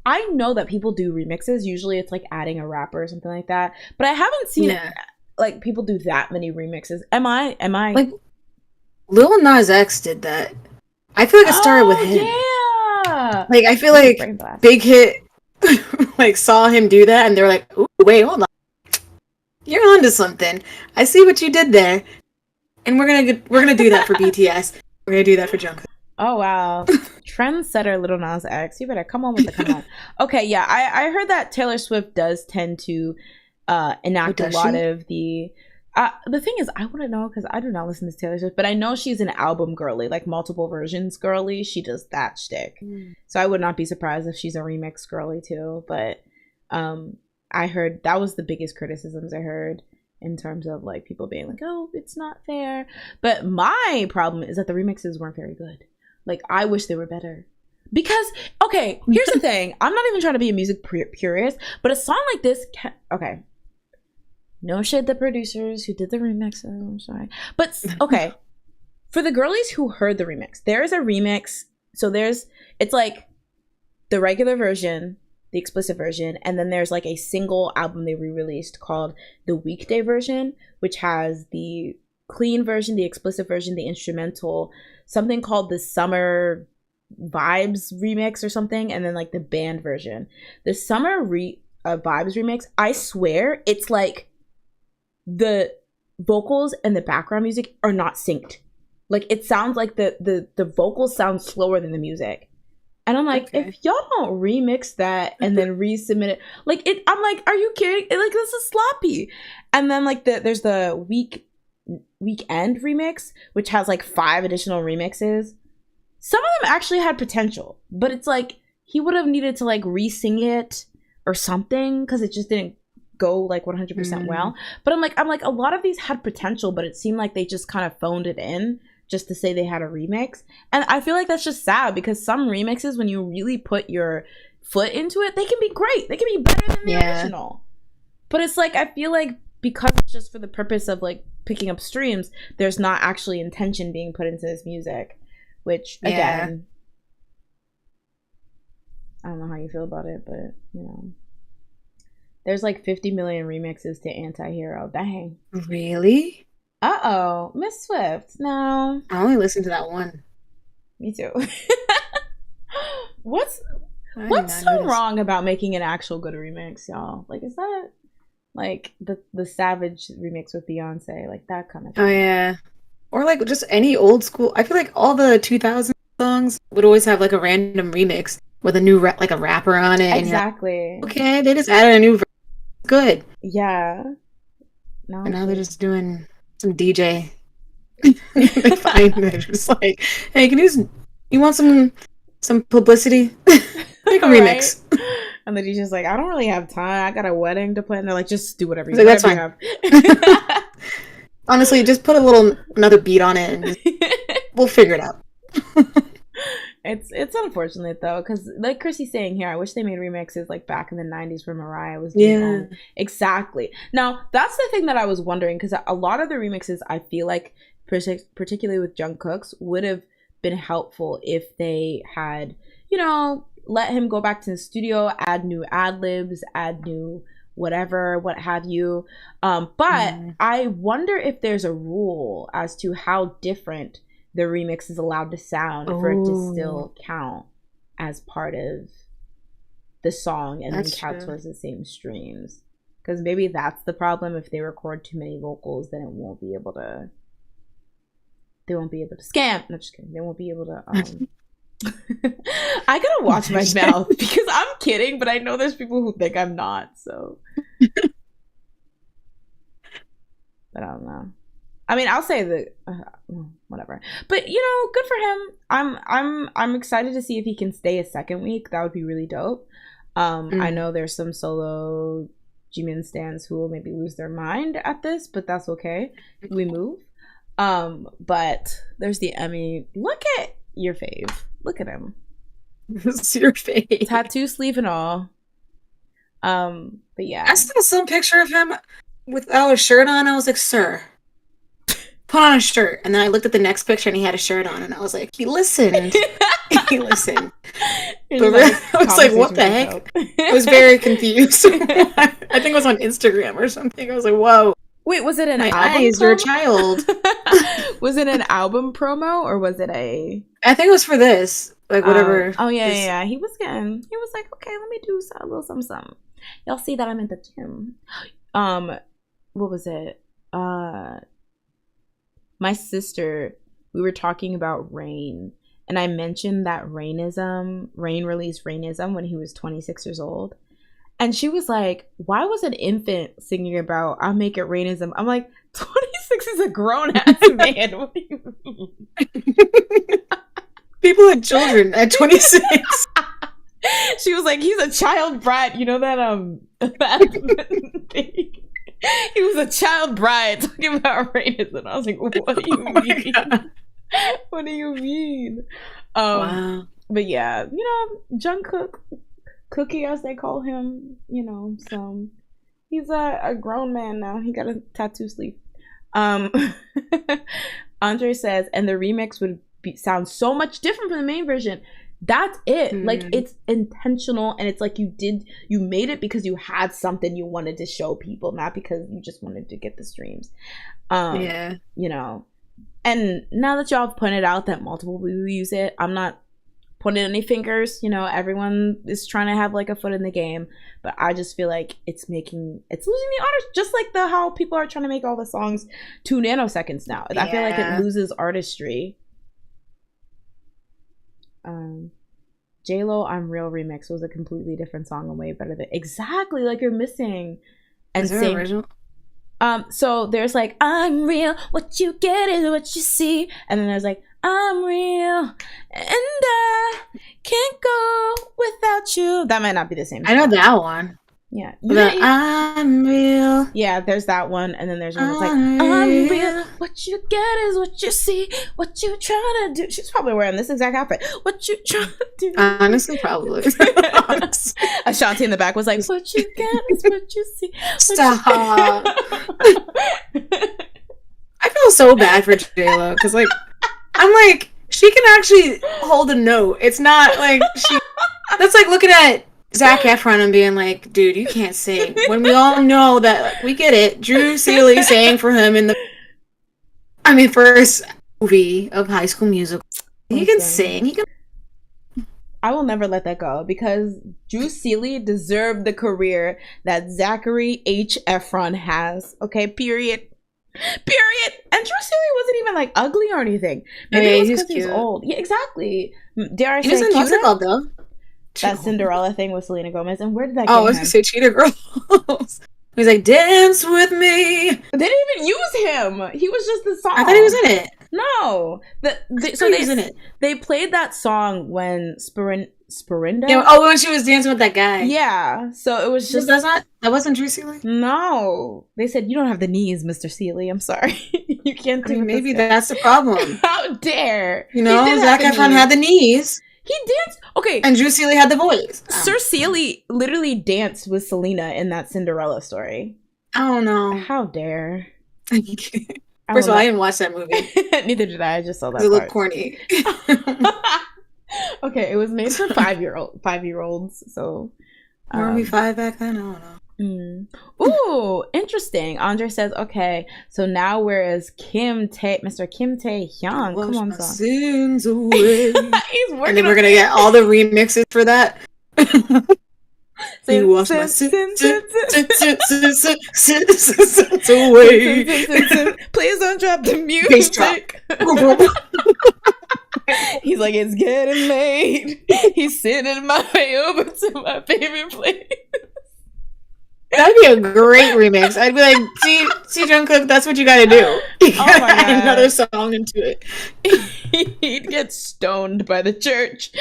I know that people do remixes. Usually it's like adding a rapper or something like that, but I haven't seen like people do that many remixes. Am I like Lil Nas X did that? I feel like it started with him. Yeah, like I feel like Big Hit like saw him do that, and they were like, "Ooh, wait, hold on, you're onto something. I see what you did there." And we're gonna do that for BTS. We're gonna do that for Jungkook. Oh wow, trendsetter Lil Nas X. You better come on with the come on. Okay, yeah, I heard that Taylor Swift does tend to enact a lot of the. The thing is, I wouldn't know because I do not listen to Taylor Swift, but I know she's an album girly, like multiple versions girly. She does that shtick, so I would not be surprised if she's a remix girly too. But I heard that was the biggest criticisms I heard. In terms of like people being like, oh, it's not fair. But my problem is that the remixes weren't very good. Like, I wish they were better. Because, okay, here's the thing. I'm not even trying to be a music purist, but a song like this okay. No shade the producers who did the remix. Oh, I'm sorry. But, okay. For the girlies who heard the remix, there is a remix. So it's like the regular version, the explicit version, and then there's like a single album they re-released called the weekday version, which has the clean version, the explicit version, the instrumental, something called the summer vibes remix or something, and then like the band version. The summer vibes remix, I swear it's like the vocals and the background music are not synced. Like it sounds like the vocals sound slower than the music. And I'm like, if y'all don't remix that and then resubmit it, like it, I'm like, are you kidding? Like this is sloppy. And then like there's the weekend remix, which has like 5 additional remixes. Some of them actually had potential, but it's like he would have needed to like re-sing it or something because it just didn't go like 100% well. But I'm like a lot of these had potential, but it seemed like they just kind of phoned it in just to say they had a remix. And I feel like that's just sad because some remixes, when you really put your foot into it, they can be great. They can be better than the original. But it's like, I feel like because it's just for the purpose of like picking up streams, there's not actually intention being put into this music, which again, I don't know how you feel about it, but you know, there's like 50 million remixes to Anti-Hero. Dang. Really? Uh-oh, Miss Swift. No. I only listened to that one. Me too. What's so wrong about making an actual good remix, y'all? Like, is that like the Savage remix with Beyonce, like that kind of thing? Oh yeah. Or like just any old school. I feel like all the 2000 songs would always have like a random remix with a new like a rapper on it. Exactly. And like, okay, they just added a new version. Good. Yeah. No, and now they're just doing some DJ. They're just like, hey, you want some publicity? Make a remix. And then he's just like, I don't really have time. I got a wedding to plan. And they're like, just do whatever you, like, whatever you have. Honestly, just put another beat on it and we'll figure it out. It's unfortunate though, because like Chrissy's saying here, I wish they made remixes like back in the 90s where Mariah was doing exactly. Now that's the thing that I was wondering, because a lot of the remixes I feel like, particularly with Jungkook's, would have been helpful if they had, you know, let him go back to the studio, add new ad-libs, add new whatever, what have you. But I wonder if there's a rule as to how different the remix is allowed to sound for it to still count as part of the song and then count towards the same streams. Because maybe that's the problem. If they record too many vocals, then it won't be able to. They won't be able to scam. No, just kidding. They won't be able to. I gotta watch my mouth because I'm kidding, but I know there's people who think I'm not. So, but I don't know. I mean, I'll say that whatever. But you know, good for him. I'm excited to see if he can stay a second week. That would be really dope. I know there's some solo Jimin stans who will maybe lose their mind at this, but that's okay. We move. But there's the Emmy. Look at your fave. Look at him. It's your fave. Tattoo sleeve and all. But yeah. I saw some picture of him without a shirt on. I was like, sir, put on a shirt. And then I looked at the next picture and he had a shirt on and I was like, he listened. He listened. But I was like, what the heck? I was very confused. I think it was on Instagram or something. I was like, whoa. Wait, was it an My album eyes, promo? you're a child. Was it an album promo or was it a... I think it was for this. Like whatever. Oh yeah. He was like, okay, let me do a little something. Y'all see that I'm in the gym. What was it? My sister, we were talking about Rain, and I mentioned that Rain released Rainism when he was 26 years old. And she was like, why was an infant singing about I'll make it Rainism? I'm like, 26 is a grown-ass man. What do you mean? People had children at 26. She was like, he's a child bride. You know that thing? He was a child bride talking about Rainism. I was like, what do you mean? What do you mean? Wow. But yeah, you know, Jungkook, Cookie as they call him, you know, so he's a grown man now. He got a tattoo sleeve. Andre says, and the remix would sound so much different from the main version. That's it. Like, it's intentional, and it's like you made it because you had something you wanted to show people, not because you just wanted to get the streams. You know, and now that y'all have pointed out that multiple people use it, I'm not pointing any fingers. You know, everyone is trying to have like a foot in the game, but I just feel like it's losing the artist, just like how people are trying to make all the songs 2 nanoseconds now. I feel like it loses artistry. J-Lo I'm Real remix was a completely different song and way better than exactly like you're missing. And is there original? So there's like I'm real, what you get is what you see, and then there's like I'm real and I can't go without you. That might not be the same song. I know that one. Yeah. I'm real. Yeah, there's that one, and then there's one that's like I'm real. What you get is what you see. What you trying to do? She's probably wearing this exact outfit. What you trying to do? Honestly, probably. Ashanti in the back was like, "What you get is what you see." Stop. I feel so bad for J-Lo because, like, I'm like, she can actually hold a note. It's not like she. That's like looking at Zac Efron and being like, dude, you can't sing. When we all know that, like, we get it. Drew Seeley sang for him in the first movie of High School Musical. He can sing. He can. I will never let that go because Drew Seeley deserved the career that Zachary H. Efron has. Okay, period. And Drew Seeley wasn't even like ugly or anything. Maybe it was because he's old. Yeah, exactly. Dare I say, he doesn't what's it called though? That Cinderella thing with Selena Gomez. And where did that I was gonna say Cheetah Girls. He's like, dance with me. They didn't even use him. He was just the song. I thought he was in it. No. So he was in it. They played that song when Sporinda? Yeah, when she was dancing with that guy. Yeah. So it was just... That wasn't Drew Seeley? No. They said, you don't have the knees, Mr. Seeley. I'm sorry. You can't do maybe that's the problem. How dare. You know, Zac Efron had the knees. He danced. Okay. And Drew Seeley had the voice. Sir Seeley literally danced with Selena in that Cinderella story. I don't know. How dare. First of all, I didn't watch that movie. Neither did I. I just saw that. It looked corny. Okay, it was made for 5-year-olds. So were we 5 back then? I don't know. Ooh, interesting. Andre says, okay, so now whereas Mr. Kim Tae-hyung, come on, son. Sins away. He's working. And then we're gonna get all the remixes for that. You wash my sins away. Please don't drop the music. He's like, it's getting late. He's sending my way over to my favorite place. That'd be a great remix. I'd be like, see, Jungkook, that's what you gotta do. You gotta add another song into it. He'd get stoned by the church.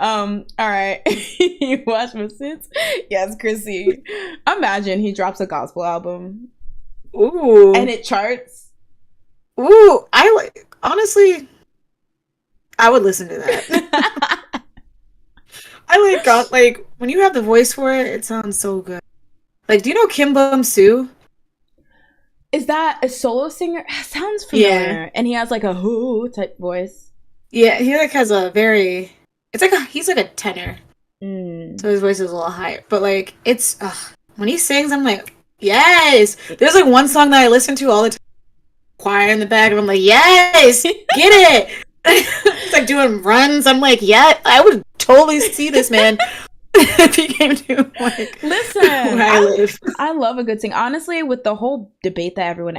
All right. You watch my sins? Yes, Chrissy. Imagine he drops a gospel album. Ooh. And it charts. Ooh. Honestly, I would listen to that. I like when you have the voice for it, it sounds so good. Like, do you know Kim Bum-soo? Is that a solo singer? Sounds familiar. Yeah. And he has like a who type voice. Yeah, he like has a very... he's like a tenor. So his voice is a little higher. But like, it's... when he sings, I'm like, yes! There's like one song that I listen to all the time. Choir in the back, and I'm like, yes! Get it! It's like doing runs. I'm like, yeah, I would totally see this, man. If he came to like, listen, where I live. I love a good sing. Honestly, with the whole debate that everyone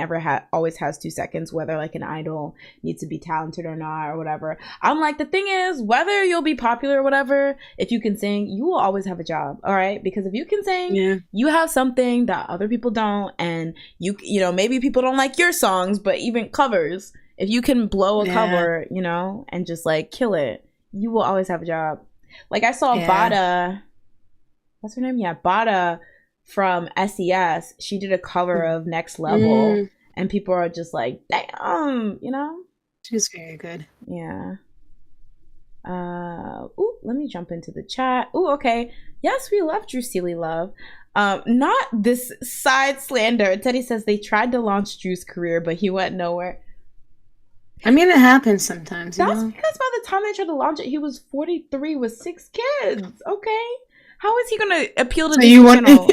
always has 2 seconds, whether like an idol needs to be talented or not or whatever. I'm like, the thing is, whether you'll be popular or whatever, if you can sing, you will always have a job. All right, because if you can sing, you have something that other people don't, and you know, maybe people don't like your songs, but even covers, if you can blow a cover, you know, and just like kill it, you will always have a job. Like I saw Bada, what's her name? Yeah, Bada from SES. She did a cover of Next Level, and people are just like, damn, you know? She's very good. Yeah. Let me jump into the chat. Okay. Yes, we love Drew Seeley love. Not this side slander. Teddy says they tried to launch Drew's career, but he went nowhere. I mean, it happens sometimes, That's because by the time they tried to launch it, he was 43 with 6 kids. Okay. How is he going to appeal to Disney Channel?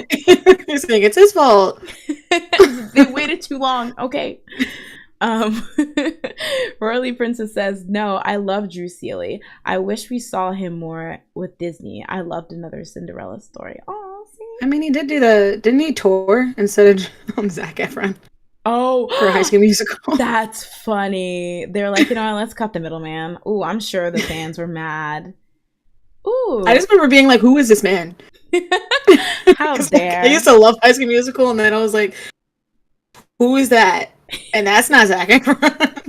You're saying it's his fault. They waited too long. Okay. Royally Princess says, no, I love Drew Seeley. I wish we saw him more with Disney. I loved another Cinderella story. Oh, see? I mean, he did do didn't he tour instead of Zac Efron? Oh, for High School Musical. That's funny. They're like, let's cut the middleman. Ooh, I'm sure the fans were mad. Ooh. I just remember being like, who is this man? How dare. I used to love High School Musical, and then I was like, who is that? And that's not Zac Efron.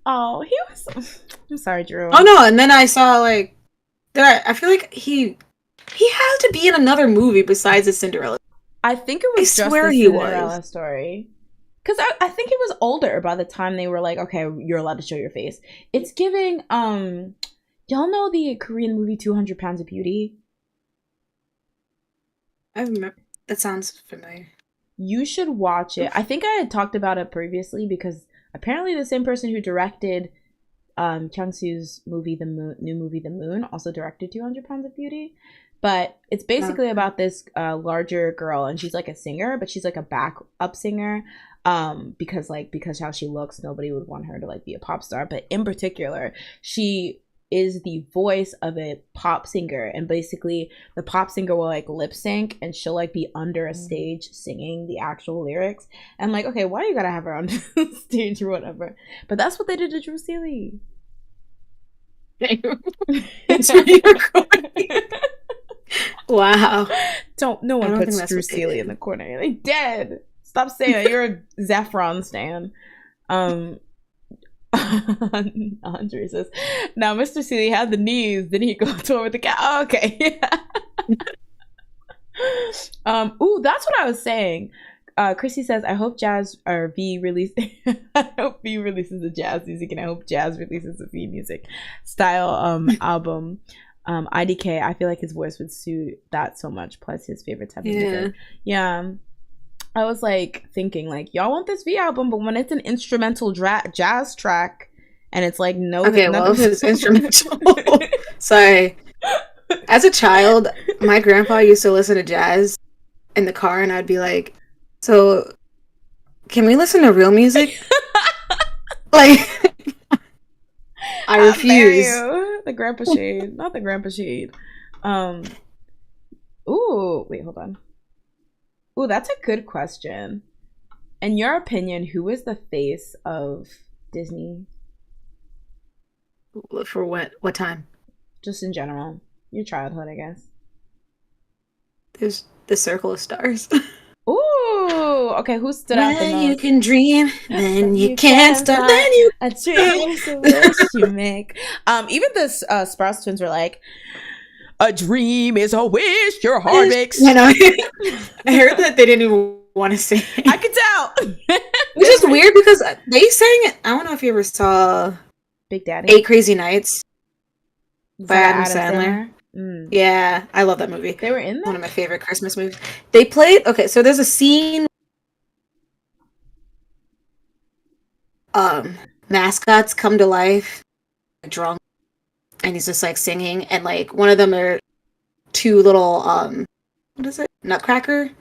Oh, he was... I'm sorry, Drew. Oh, no, and then I saw, like... I feel like he had to be in another movie besides the Cinderella. I think it was just the Cinderella story. Because I think he was older by the time they were like, okay, you're allowed to show your face. It's giving... Y'all know the Korean movie 200 Pounds of Beauty? That sounds familiar. You should watch it. I think I had talked about it previously because apparently the same person who directed Kyung-soo's movie, new movie, The Moon, also directed 200 Pounds of Beauty. But it's basically about this larger girl, and she's like a singer, but she's like a backup singer because how she looks, nobody would want her to like be a pop star. But in particular, she is the voice of a pop singer, and basically the pop singer will like lip sync, and she'll like be under a stage singing the actual lyrics. And like, okay, why you gotta have her on stage or whatever? But that's what they did to Drew Seeley. It's re-recording. Wow. No one puts Drew Seeley in the corner. They dead. Stop saying that. You're a Zaffron stan. Andre says, now Mr. Seeley had the knees, then he go tour with the cat. Oh, okay. Ooh, that's what I was saying. Chrissy says, I hope Jazz or V release I hope V releases the jazz music, and I hope Jazz releases the V music style album. IDK, I feel like his voice would suit that so much, plus his favorite type of music. Yeah. I was like thinking like, y'all want this V album, but when it's an instrumental jazz track and it's like if it's instrumental. Sorry. As a child, my grandpa used to listen to jazz in the car, and I'd be like, so can we listen to real music? Like, I refuse. The grandpa shade, not the grandpa shade. Ooh, wait, hold on. Ooh, that's a good question. In your opinion, who is the face of Disney? For what time? Just in general. Your childhood, I guess. There's the Circle of Stars. Ooh, okay, who stood out the most? You can dream, then you can't stop. Then you a dream is a wish you make. Even the Sprouse twins were like, a dream is a wish your heart makes. You know, I heard that they didn't even want to sing. I could tell. Which is weird because they sang it. I don't know if you ever saw Big Daddy. 8 Crazy Nights by Adam Sandler. Yeah, I love that movie. They were in there? One of my favorite Christmas movies. They played, okay, so there's a scene mascots come to life drunk, and he's just like singing, and like one of them are 2 little what is it, Nutcracker,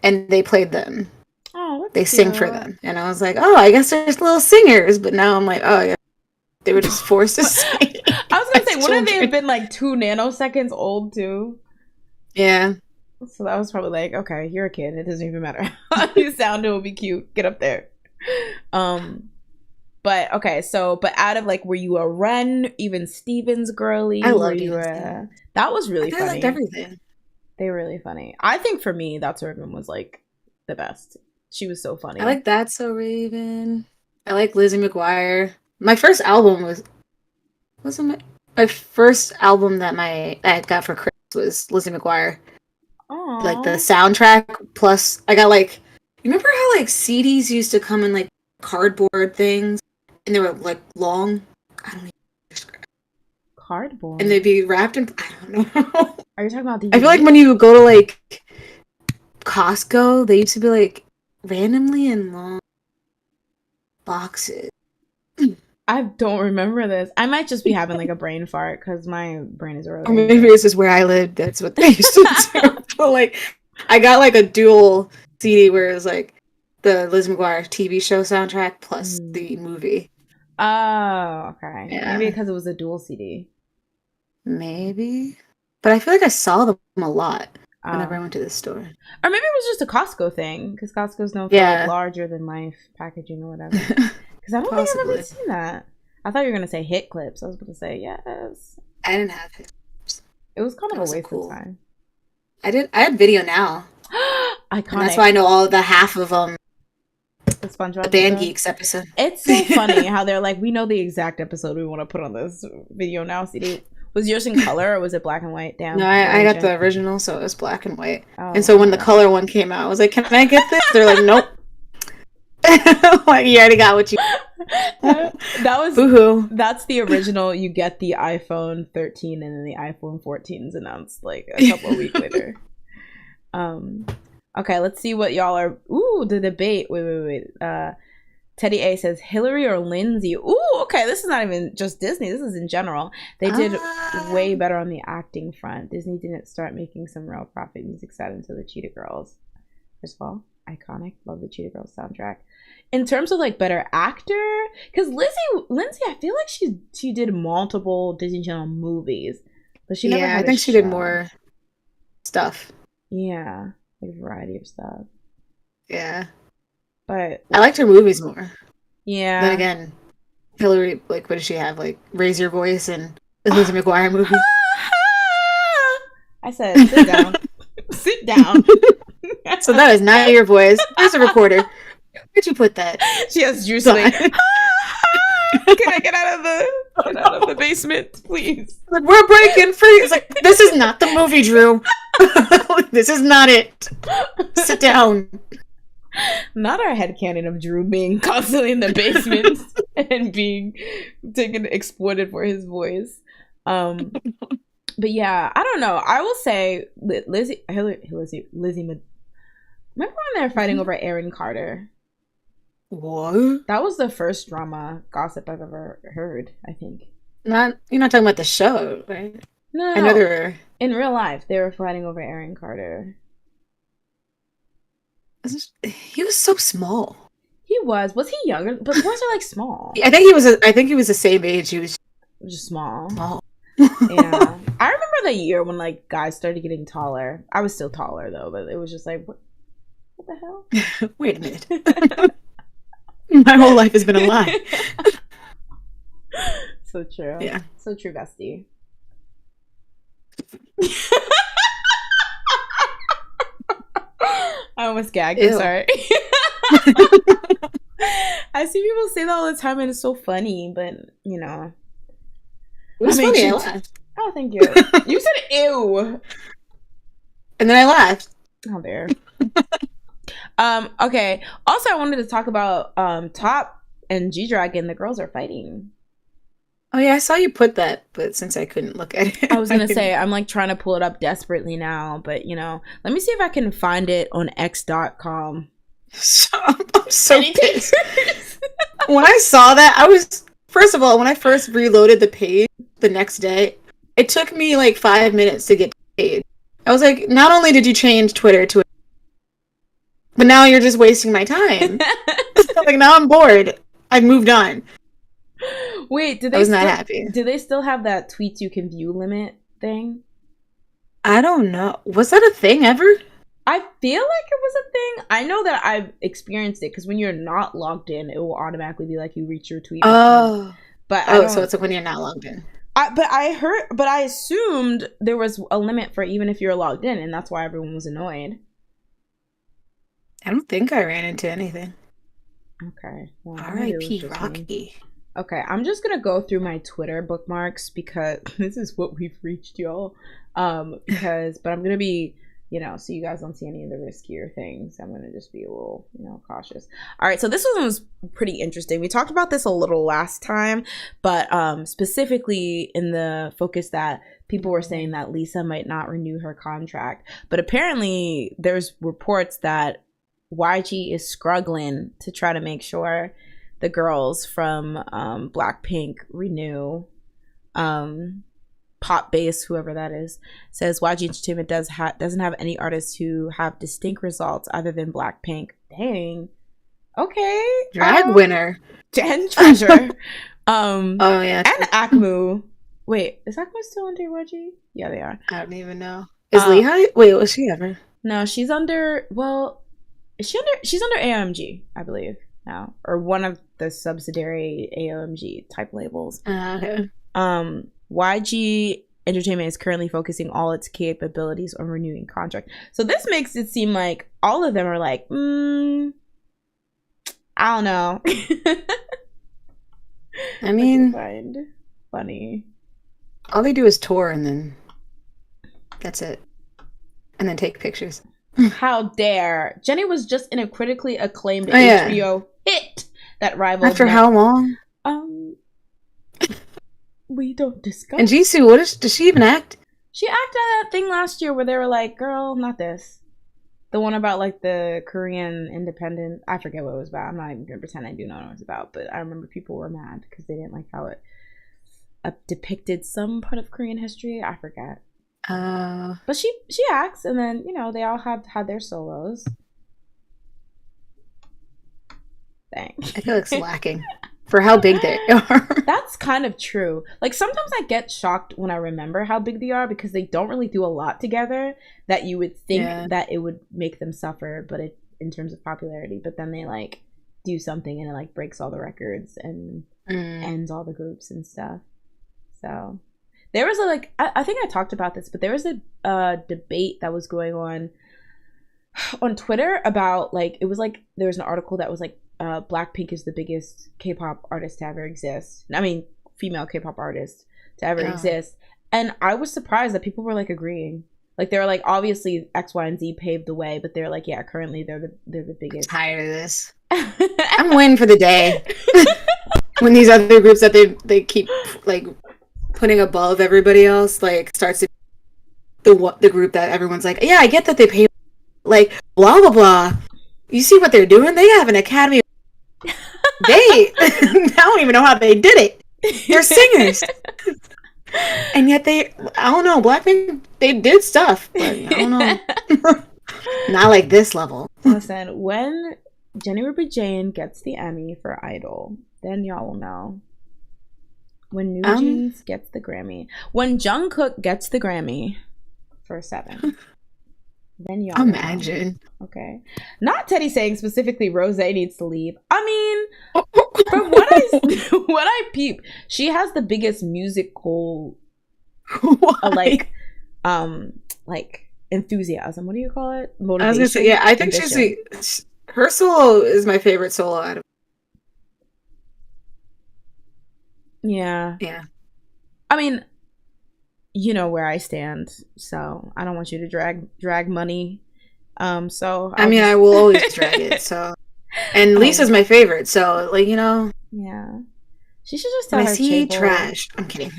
and they played them. Oh, they sing for them, and I was like, oh, I guess there's little singers, but now I'm like, oh yeah, they were just forced to sing. I was gonna say, wouldn't they have been like 2 nanoseconds old too? Yeah. So that was probably like, okay, you're a kid, it doesn't even matter how you sound, it will be cute, get up there. But okay, but out of like, were you a Ren, even Stevens girly? I loved you that was really funny. I liked everything. They were really funny. I think for me, That's So Raven was like the best. She was so funny. I like That's So Raven. I like Lizzie McGuire. My first album wasn't my first album that I got for Christmas was Lizzie McGuire. Aww. Like the soundtrack, plus I got like, you remember how like CDs used to come in like cardboard things, and they were like long? I don't even describe. Cardboard? And they'd be wrapped in, I don't know. Are you talking about the? I feel like when you go to like Costco, they used to be like randomly in long boxes. I don't remember this. I might just be having like a brain fart because my brain is eroding. Or maybe this is where I lived. That's what they used to do. But like, I got like a dual CD where it was like the Liz McGuire TV show soundtrack plus the movie. Oh, okay. Yeah. Maybe because it was a dual CD. Maybe. But I feel like I saw them a lot whenever I went to the store. Or maybe it was just a Costco thing because Costco's known for like larger than life packaging or whatever. Because I don't think I've ever seen that. I thought you were going to say hit clips. I was going to say yes. I didn't have hit clips. It was kind of a waste of time. I had Video Now. Iconic. And that's why I know all the half of the SpongeBob Band Geeks episode. It's so funny how they're like, we know the exact episode we want to put on this Video Now CD. Was yours in color or was it black and white? Damn. No, I got the original, so it was black and white. Oh, and so when the color one came out, I was like, can I get this? They're like, nope. Like, you already got what you that was boo-hoo. That's the original. You get the iPhone 13 and then the iPhone 14 is announced like a couple of weeks later. Okay, let's see what y'all are. Ooh, the debate. Wait. Teddy A says Hillary or Lindsay. Ooh, okay, this is not even just Disney, this is in general. They did way better on the acting front. Disney didn't start making some real profit music side until the Cheetah Girls. First of all, iconic. Love the Cheetah Girls soundtrack. In terms of like better actor, because Lindsay, I feel like she did multiple Disney Channel movies, but she never had I think she did more stuff. Yeah, like a variety of stuff. Yeah, but I liked her movies more. Yeah. Then again, Hillary, like, what did she have? Like, Raise Your Voice and the Lizzie McGuire movie. I said, sit down. Sit down. So that is not your voice. There's a recorder. Where'd you put that? She has juice. Like, can I get out of the basement, please? Like, we're breaking free. It's like, this is not the movie, Drew. This is not it. Sit down. Not our headcanon of Drew being constantly in the basement and being exploited for his voice. But yeah, I don't know. I will say Lizzie. Remember when they were fighting over Aaron Carter? What? That was the first drama gossip I've ever heard, I think. You're not talking about the show, right? No. In real life, they were fighting over Aaron Carter. He was so small. He was. Was he younger? But boys are like small. I think he was the same age. He was just small. Small. Yeah. I remember the year when like guys started getting taller. I was still taller though, but it was just like, what the hell? Wait a minute. My whole life has been a lie. So true. Yeah. So true, bestie. I almost gagged. I'm sorry. I see people say that all the time and it's so funny, but you know. It was funny. I laughed. Oh, thank you. You said ew. And then I laughed. Oh, there. Okay. Also, I wanted to talk about Top and G-Dragon. The girls are fighting. Oh yeah, I saw you put that, but since I couldn't look at it, I was gonna say I'm like trying to pull it up desperately now, but you know, let me see if I can find it on X.com. I'm so pissed. When I saw that, I was first of all, when I first reloaded the page the next day, it took me like 5 minutes to get to the page. I was like, not only did you change Twitter to, but now you're just wasting my time. Like now I'm bored. I've moved on. Wait, I was not happy. Do they still have that tweets you can view limit thing? I don't know. Was that a thing ever? I feel like it was a thing. I know that I've experienced it because when you're not logged in, it will automatically be like you reach your tweet. Oh, but so it's like when you're not logged in. But I assumed there was a limit for even if you're logged in, and that's why everyone was annoyed. I don't think I ran into anything. Okay. Well, R.I.P. Rocky. Okay, I'm just gonna go through my Twitter bookmarks because this is what we've reached, y'all. But I'm gonna be, so you guys don't see any of the riskier things. I'm gonna just be a little, cautious. All right, so this one was pretty interesting. We talked about this a little last time, but specifically in the focus that people were saying that Lisa might not renew her contract, but apparently there's reports that YG is struggling to try to make sure the girls from Blackpink, Renew, Pop Base, whoever that is, says YG Entertainment doesn't have any artists who have distinct results other than Blackpink. Dang. Okay. Drag winner. Dan Treasure. Oh yeah. And Akmu. Wait, is Akmu still under YG? Yeah, they are. I don't even know. Is Lehigh? Wait, was she ever? No, she's under. Well, she's under AOMG, I believe now, or one of the subsidiary AOMG type labels. Okay. YG Entertainment is currently focusing all its capabilities on renewing contract. So this makes it seem like all of them are like, I don't know. I mean, find funny. All they do is tour, and then that's it, and then take pictures. How dare! Jennie was just in a critically acclaimed HBO hit that rivaled. After how long? We don't discuss. And Jisoo, does she even act? She acted that thing last year where they were like, "Girl, not this." The one about like the Korean independent. I forget what it was about. I'm not even gonna pretend I do know what it was about. But I remember people were mad because they didn't like how it depicted some part of Korean history. I forget. But she acts, and then they all have had their solos. Dang. I feel like it's lacking for how big they are. That's kind of true. Like sometimes I get shocked when I remember how big they are because they don't really do a lot together that you would think that it would make them suffer, but in terms of popularity. But then they like do something and it like breaks all the records and ends all the groups and stuff. So there was I think I talked about this, but there was a debate that was going on Twitter about like it was like there was an article that was like Blackpink is the biggest K-pop artist to ever exist. I mean, female K-pop artist to ever exist. And I was surprised that people were like agreeing. Like they were like, obviously X, Y, and Z paved the way, but they're like, yeah, currently they're the biggest. I'm tired of this. I'm waiting for the day when these other groups that they keep like putting above everybody else like starts to the group that everyone's like, yeah, I get that they pay like blah blah blah. You see what they're doing? They have an academy. I don't even know how they did it. They're singers. And yet I don't know, Blackpink, they did stuff, but I don't know. Not like this level. Listen, when Jennie Ruby Jane gets the Emmy for Idol, then y'all will know. When New Jeans gets the Grammy. When Jungkook gets the Grammy for 7. Then y'all imagine. Know. Okay. Not Teddy saying specifically Rose needs to leave. I mean, from what I peep, she has the biggest musical like enthusiasm. What do you call it? Motivation. I was gonna say, yeah, I think she's her solo is my favorite solo out of. Yeah. Yeah. I mean, you know where I stand, so I don't want you to drag money. So I will always drag it. So, and Lisa's my favorite. So, like yeah, she should just tell her Chaebol trash. I'm kidding.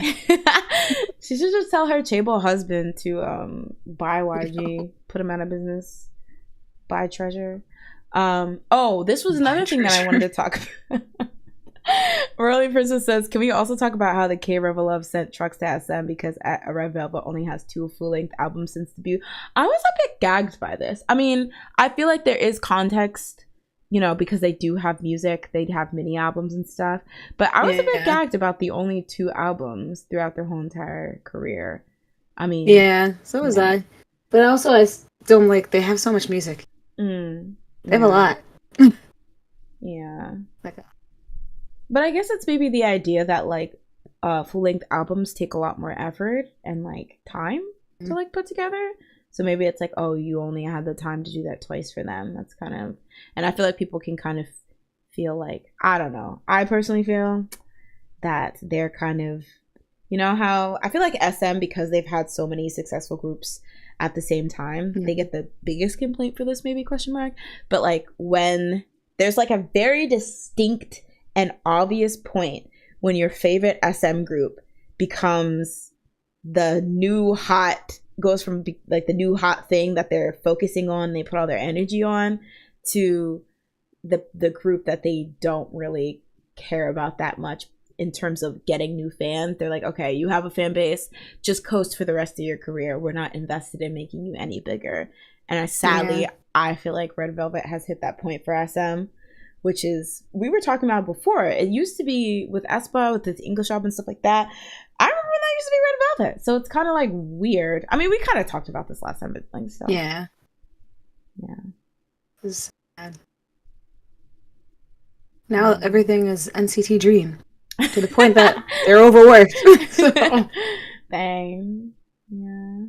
She should just tell her Chaebol husband to buy YG, put him out of business, buy Treasure. This was another thing that I wanted to talk about. Rolly Princess says, can we also talk about how the K-Revolve sent trucks to SM because Red Velvet only has 2 full-length albums since debut? I was a bit gagged by this. I mean, I feel like there is context, because they do have music. They have mini albums and stuff. But I was a bit gagged about the only 2 albums throughout their whole entire career. I mean... Yeah, so was I. But also, I still like, they have so much music. They have a lot. Yeah. But I guess it's maybe the idea that like full-length albums take a lot more effort and like time to like put together. So maybe it's like, oh, you only had the time to do that twice for them. That's kind of, and I feel like people can kind of feel like, I don't know. I personally feel that they're kind of, how I feel like SM, because they've had so many successful groups at the same time, they get the biggest complaint for this, maybe ? But like when there's like a very distinct an obvious point when your favorite SM group becomes the new hot, goes from like the new hot thing that they're focusing on, they put all their energy on, to the group that they don't really care about that much in terms of getting new fans. They're like, okay, you have a fan base, just coast for the rest of your career. We're not invested in making you any bigger. And sadly, I feel like Red Velvet has hit that point for SM, which is, we were talking about before. It used to be with aespa, with the English album and stuff like that. I remember when that used to be Red Velvet. So it's kind of like weird. I mean, we kind of talked about this last time, but like, so. Yeah. Yeah. It's sad. Now everything is NCT Dream. To the point that they're overworked. So. Dang. Yeah.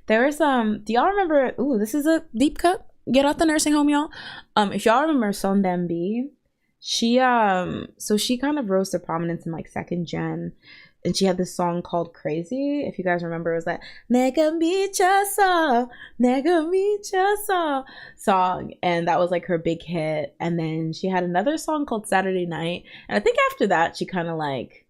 There was do y'all remember, ooh, this is a deep cut. Get out the nursing home, y'all. If y'all remember Son Dembi, she so she kind of rose to prominence in like second gen, and she had this song called Crazy. If you guys remember, it was that Nega Michasa, Nega Michasa song, and that was like her big hit. And then she had another song called Saturday Night, and I think after that she kind of like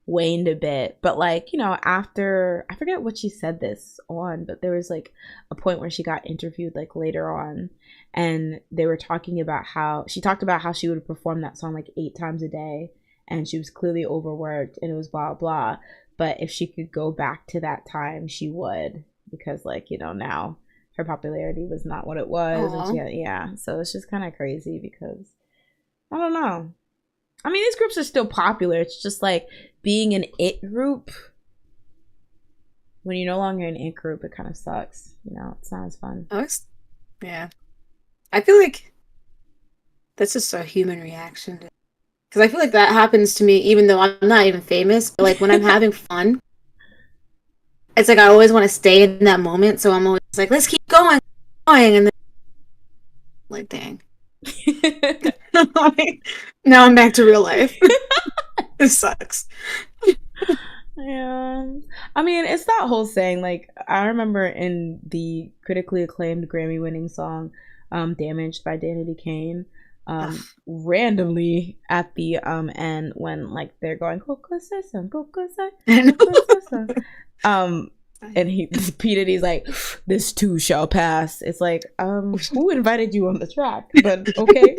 waned a bit. But like, you know, after, I forget what she said this on, but there was like a point where she got interviewed like later on, and they were talking about how she talked about how she would perform that song like 8 times a day, and she was clearly overworked, and it was blah blah. But if she could go back to that time, she would, because like, you know, now her popularity was not what it was. And she had, so it's just kind of crazy, because I don't know, I mean, these groups are still popular. It's just like being an it group, when you're no longer an it group, it kind of sucks, you know. It's not as fun. Yeah, I feel like that's just a human reaction, because I feel like that happens to me even though I'm not even famous. But like when I'm having fun, it's like I always want to stay in that moment, so I'm always like, let's keep going, and then like, dang. Now I'm back to real life. This sucks. Yeah, I mean, it's that whole saying. Like, I remember in the critically acclaimed Grammy-winning song "Damaged" by Danity Kane, randomly at the end, when like they're going Coco Sessa, and P. Diddy's like, this too shall pass. It's like, who invited you on the track? But okay.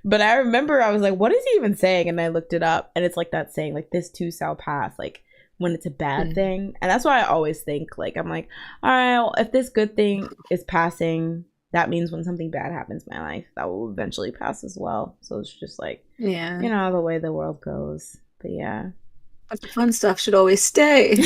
But I remember I was like, what is he even saying? And I looked it up, and it's like that saying, like, this too shall pass, like when it's a bad thing. And that's why I always think, like, I'm like, all right, well, if this good thing is passing, that means when something bad happens in my life, that will eventually pass as well. So it's just like, yeah, you know, the way the world goes. But yeah, but the fun stuff should always stay.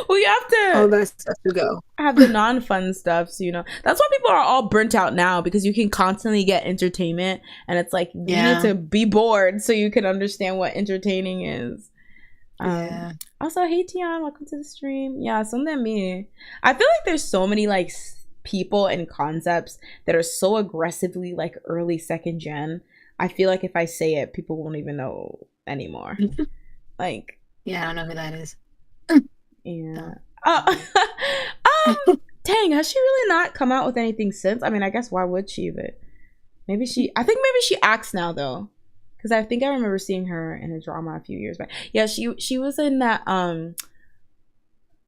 Well, you have to, all that stuff to go, have the non-fun stuff, so, you know, that's why people are all burnt out now, because you can constantly get entertainment, and it's like, you need to be bored so you can understand what entertaining is. Also, hey Tian, welcome to the stream. Yeah, something me. I feel like there's so many like people and concepts that are so aggressively like early second gen. I feel like if I say it, people won't even know anymore. Like, yeah, I don't know who that is. Yeah. Dang, has she really not come out with anything since? I mean, I guess why would she? But I think maybe she acts now though, because I think I remember seeing her in a drama a few years back. Yeah, she was in that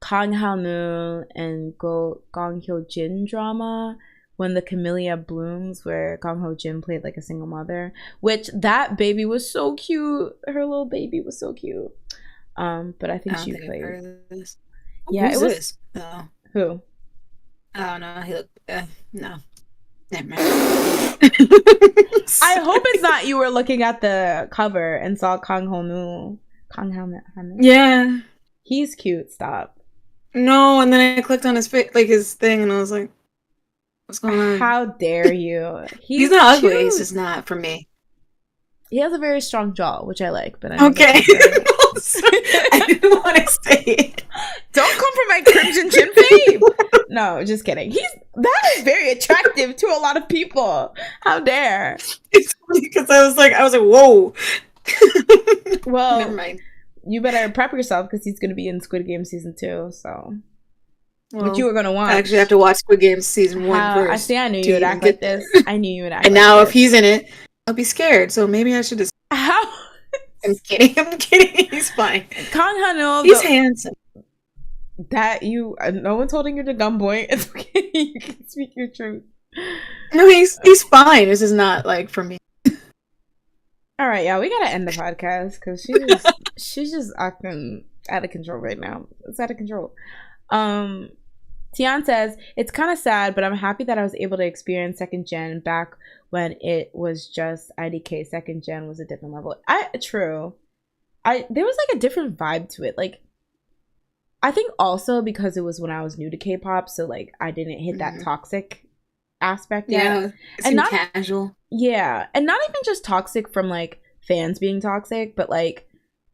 Kang Ha-nu and Gong Hyo-jin drama, When the Camellia Blooms, where Gong Ho-jin played like a single mother, which that baby was so cute. Her little baby was so cute. But I think she played. Yeah, who's it was this? Oh. Who? I don't know. He looked. No. Never mind. I hope it's not you were looking at the cover and saw Kang Ho-nu. Yeah. He's cute. Stop. No, and then I clicked on his like his thing, and I was like, "What's going on? How dare you?" He's not ugly. He's just not for me. He has a very strong jaw, which I like. But okay. I didn't want to say it. Don't come for my crimson chin babe. No, just kidding. That is very attractive to a lot of people. How dare? It's funny because I was like, whoa. Well, never mind. You better prep yourself, because he's going to be in Squid Game season 2. So, what you were going to watch? I actually have to watch Squid Game season 1 first. I see. I knew you would act like this. I knew you would act. And like now, this. if he's in it, I'll be scared. So maybe I should just. How? I'm kidding. He's fine. Kang Ha-nu. He's handsome. That you, no one's holding you to gunpoint. It's okay. You can speak your truth. No, he's fine. This is not like for me. All right, yeah, we gotta end the podcast because she's just acting out of control right now. It's out of control. Tian says it's kind of sad, but I'm happy that I was able to experience second gen back when it was just IDK. Second gen was a different level. True. There was like a different vibe to it. Like, I think also because it was when I was new to K-pop, so like I didn't hit that toxic aspect yet. Yeah, and not casual. Yeah, and not even just toxic from like fans being toxic, but like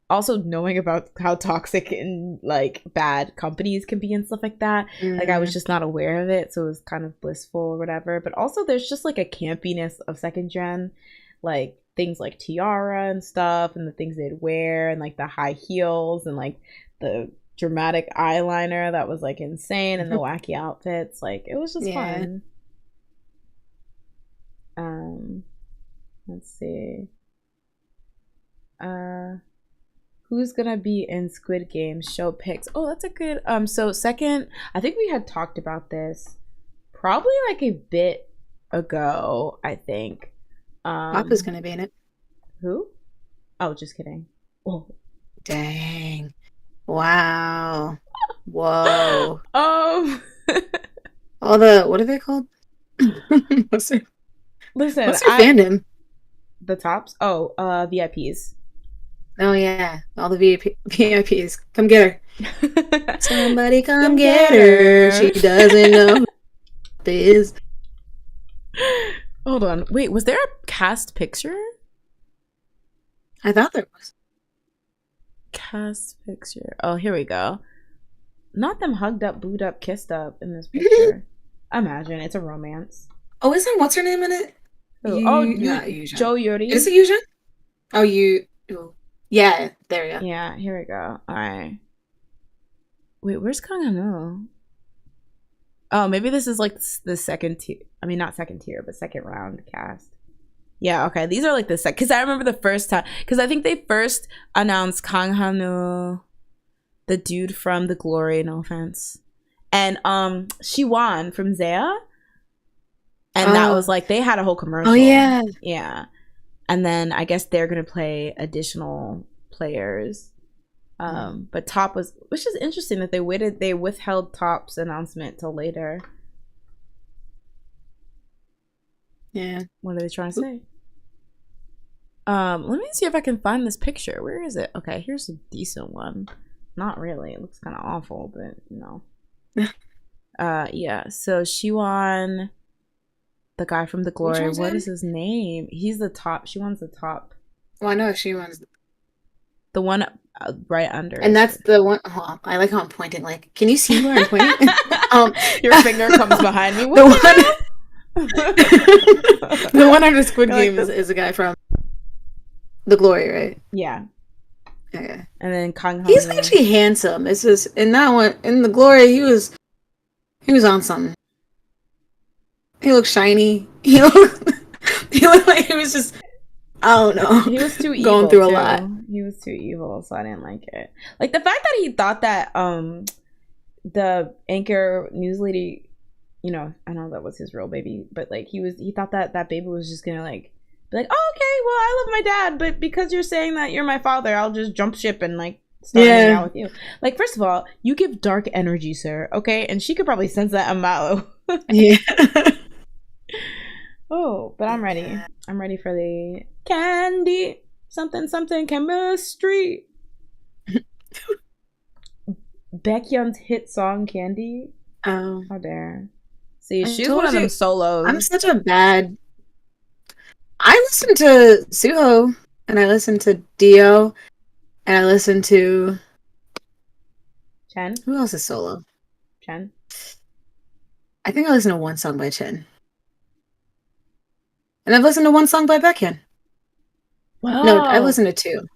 also knowing about how toxic and like bad companies can be and stuff like that. Like I was just not aware of it, so it was kind of blissful or whatever. But also there's just like a campiness of second gen, like things like tiara and stuff, and the things they'd wear, and like the high heels and like the dramatic eyeliner that was like insane, and the wacky outfits. Like it was just fun. Let's see. Who's gonna be in Squid Game? Show pics. Oh, that's a good so second, I think we had talked about this probably like a bit ago, I think. Papa's gonna be in it. Who? Oh, just kidding. Oh. Dang. Wow. Whoa. All the, what are they called? What's their fandom? The tops? Oh, VIPs. Oh yeah, all the VIPs. Come get her. Somebody come get her. She doesn't know who it is. Hold on. Wait, was there a cast picture? I thought there was. Cast picture. Oh, here we go. Not them hugged up, booed up, kissed up in this picture. Imagine it's a romance. Oh, isn't what's her name in it? Jo Yuri. Is it Yujin? Oh, yeah, there we go. Yeah, here we go. All right. Wait, where's Kang Han-woo? Oh, maybe this is like the second tier. I mean, not second tier, but second round cast. Yeah, okay. These are like the second. Because I remember the first time. Because I think they first announced Kang Han-woo, the dude from The Glory, no offense. And Siwon from Zaya. And that was like, they had a whole commercial. Oh, yeah. Yeah. And then I guess they're going to play additional players. But Top was, which is interesting that they withheld Top's announcement till later. Yeah. What are they trying to say? Let me see if I can find this picture. Where is it? Okay, here's a decent one. Not really. It looks kind of awful, but no. Yeah. So Siwon, the guy from The Glory. What is his name? He's the top. Siwon's the top. Well, I know Siwon's the one right under. And that's the one. Oh, I like how I'm pointing. Like, can you see where I'm pointing? Your finger comes behind me. The one under Squid Game is a guy from The Glory, right? Yeah. Okay. And then Kang Han. He's actually handsome. This is in that one in The Glory. He was on something. He looked shiny. He looked like he was just, I don't know. He was too evil. Going through a lot. He was too evil, so I didn't like it. Like the fact that he thought that the anchor news lady, you know, I know that was his real baby, but like he thought that baby was just gonna like be like, oh, okay, well, I love my dad, but because you're saying that you're my father, I'll just jump ship and like start hanging out with you. Like, first of all, you give dark energy, sir. Okay, and she could probably sense that a mile. Yeah. Oh, but I'm ready. I'm ready for the candy. Something chemistry. Baekhyun's hit song Candy. Oh, how dare. See, she's one of them solos. I'm such a bad. I listen to Suho, and I listen to Dio, and I listen to Chen. Who else is solo? Chen. I think I listen to one song by Chen. And I've listened to one song by Baekhyun. Wow. No, I've listened to two.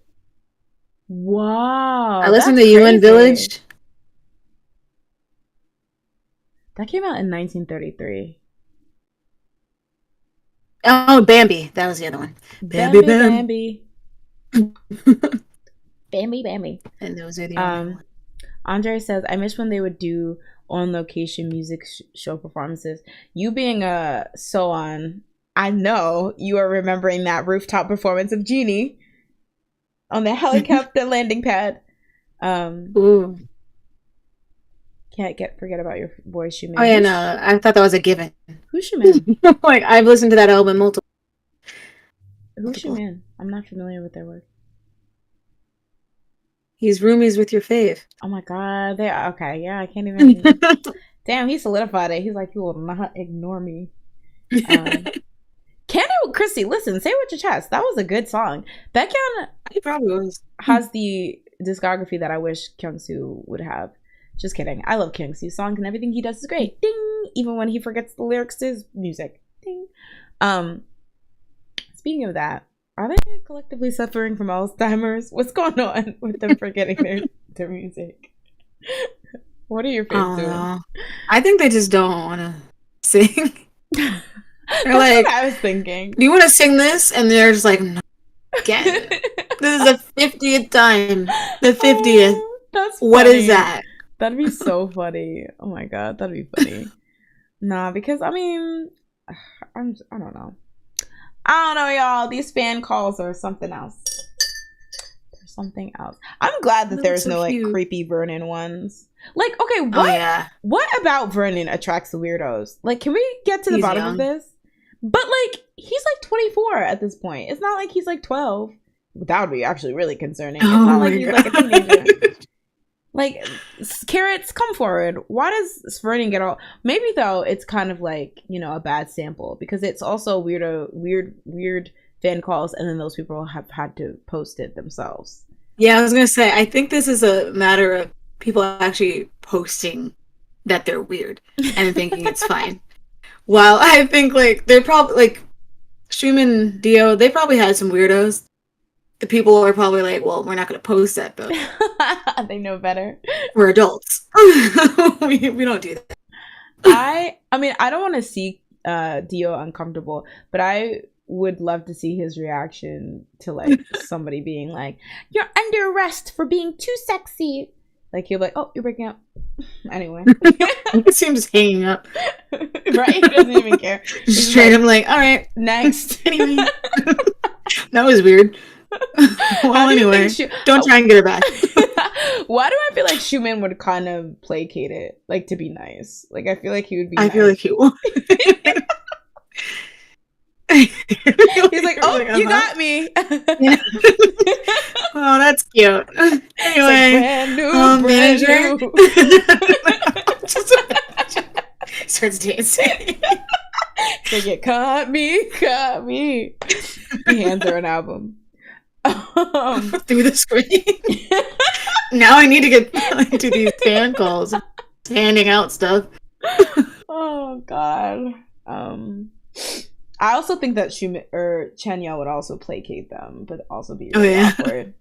Wow. I listened to UN Village. That came out in 1933. Oh, Bambi. That was the other one. Bambi. Bambi. And those are the other ones. Andre says, I miss when they would do on-location music show performances. You being a So-on, I know you are remembering that rooftop performance of Genie on the helicopter landing pad. Ooh. Can't forget about your boy Shumin. Oh yeah, no, I thought that was a given. Who's Shumin? Like, I've listened to that album multiple. Who's Shumin? I'm not familiar with their work. He's roomies with your fave. Oh my god, they okay. Yeah, I can't even. Damn, he solidified it. He's like, you will not ignore me. Chrissy, listen, say it with your chest. That was a good song. Baekhyun, he probably was, has the discography that I wish Kyungsoo would have. Just kidding. I love Kyungsoo's songs and everything he does is great. Ding! Even when he forgets the lyrics to his music. Ding. Speaking of that, are they collectively suffering from Alzheimer's? What's going on with them forgetting their music? What are your faves doing? I think they just don't want to sing. They're like, what I was thinking. Do you want to sing this? And they're just like, no. Again. This is the 50th time. The 50th. That's funny. What is that? That'd be so funny. Oh my god, that'd be funny. Nah, because I mean, I don't know. I don't know, y'all. These fan calls are something else. There's something else. I'm glad that there's no like creepy Vernon ones. Like, okay, what about Vernon attracts the weirdos? Like, can we get to the bottom of this? But like, he's like 24 at this point. It's not like he's like 12. That would be actually really concerning. It's not like he's like a teenager. Like, Carrots, come forward. Why does Vernon get all... Maybe, though, it's kind of like, you know, a bad sample. Because it's also weird fan calls. And then those people have had to post it themselves. Yeah, I was going to say, I think this is a matter of people actually posting that they're weird. And thinking it's fine. While I think, like, they're probably, like, Shumin, Dio, they probably had some weirdos. The people are probably like, well, we're not going to post that, though. They know better. We're adults. we don't do that. I mean, I don't want to see Dio uncomfortable, but I would love to see his reaction to, like, somebody being like, you're under arrest for being too sexy. Like, you're like, oh, you're breaking up. Anyway. It seems hanging up. Right? He doesn't even care. Just straight up like, all right. Next. Anyway. That was weird. Well, anyway, don't try and get her back. Why do I feel like Shumin would kind of placate it, like, to be nice? Like, I feel like he would be nice. Feel like he would. He's like, oh, like, you got me. Yeah. Oh, that's cute. Anyway, like, brand new. Starts dancing. Like, it caught me. He hands her an album. Through the screen. Now I need to get into these fan calls, handing out stuff. Oh god. I also think that Chenya would also placate them, but also be really awkward.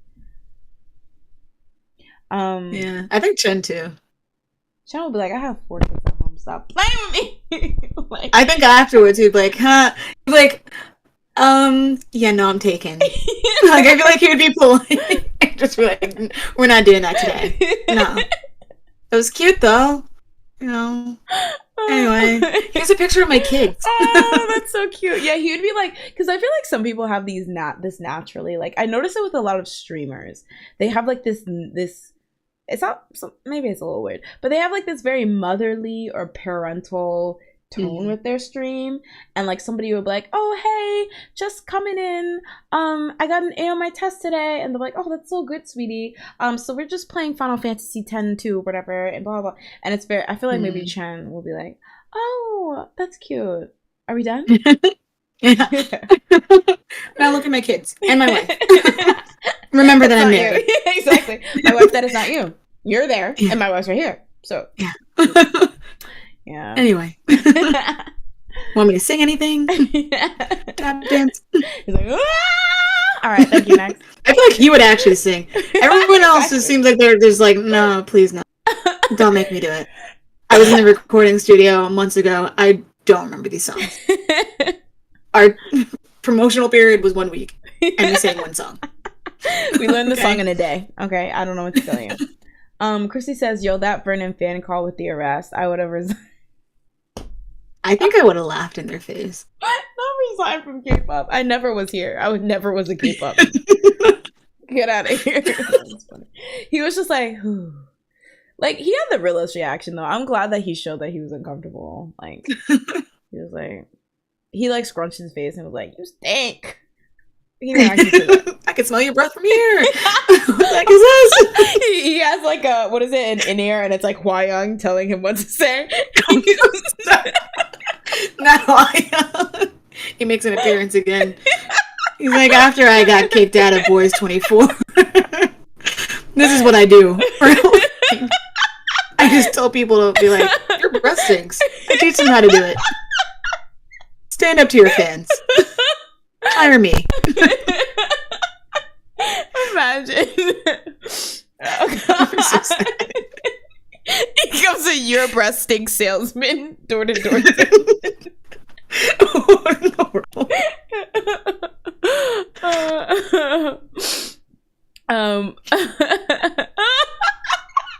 Yeah, I think Chen too. Chen would be like, I have 4 kids at home. Stop playing with me. Like, I think afterwards he'd be like, huh? Like, yeah, no, I'm taken. Like, I feel like he would be polite. Just be like, we're not doing that today. No. It was cute though. You know. Anyway, here's a picture of my kids. Oh, that's so cute. Yeah, he would be like, because I feel like some people have this naturally. Like, I notice it with a lot of streamers. They have like this. It's not. Maybe it's a little weird, but they have like this very motherly or parental tone with their stream, and like somebody would be like, oh hey, just coming in, I got an A on my test today, and they're like, oh, that's so good, sweetie, so we're just playing Final Fantasy X-2 whatever, and blah blah blah. And it's very, I feel like maybe Chen will be like, oh, that's cute, are we done? Yeah. Now look at my kids and my wife. Remember that I'm married. Exactly. My wife said it's not you, you're there, and my wife's right here, so yeah. Yeah. Anyway. Want me to sing anything? Tap dance? He's like, ah! All right, thank you, next. I feel like he would actually sing. Everyone else just seems like they're just like, no, please no. Don't make me do it. I was in the recording studio months ago. I don't remember these songs. Our promotional period was 1 week, and we sang one song. We learned the song in a day. Okay, I don't know what to tell you. Chrissy says, yo, that Vernon fan call with the arrest, I would have resigned. I think I would have laughed in their face. Not aside from K-pop, I never was here. I never was a K-pop. Get out of here. That's funny. He was just like, whew. Like, he had the realest reaction, though. I'm glad that he showed that he was uncomfortable. Like, he was like, he like scrunched his face and was like, you stink. He didn't actually say that. I can smell your breath from here. What the heck is this? He has like a, what is it, an in-ear, and it's like Hwa-young telling him what to say. Now he makes an appearance again. He's like, after I got kicked out of Boys 24, this is what I do. I just tell people to be like, your breath stinks. I teach them how to do it. Stand up to your fans. Hire me. Imagine. Oh, God. He comes a your breath stink salesman door to door.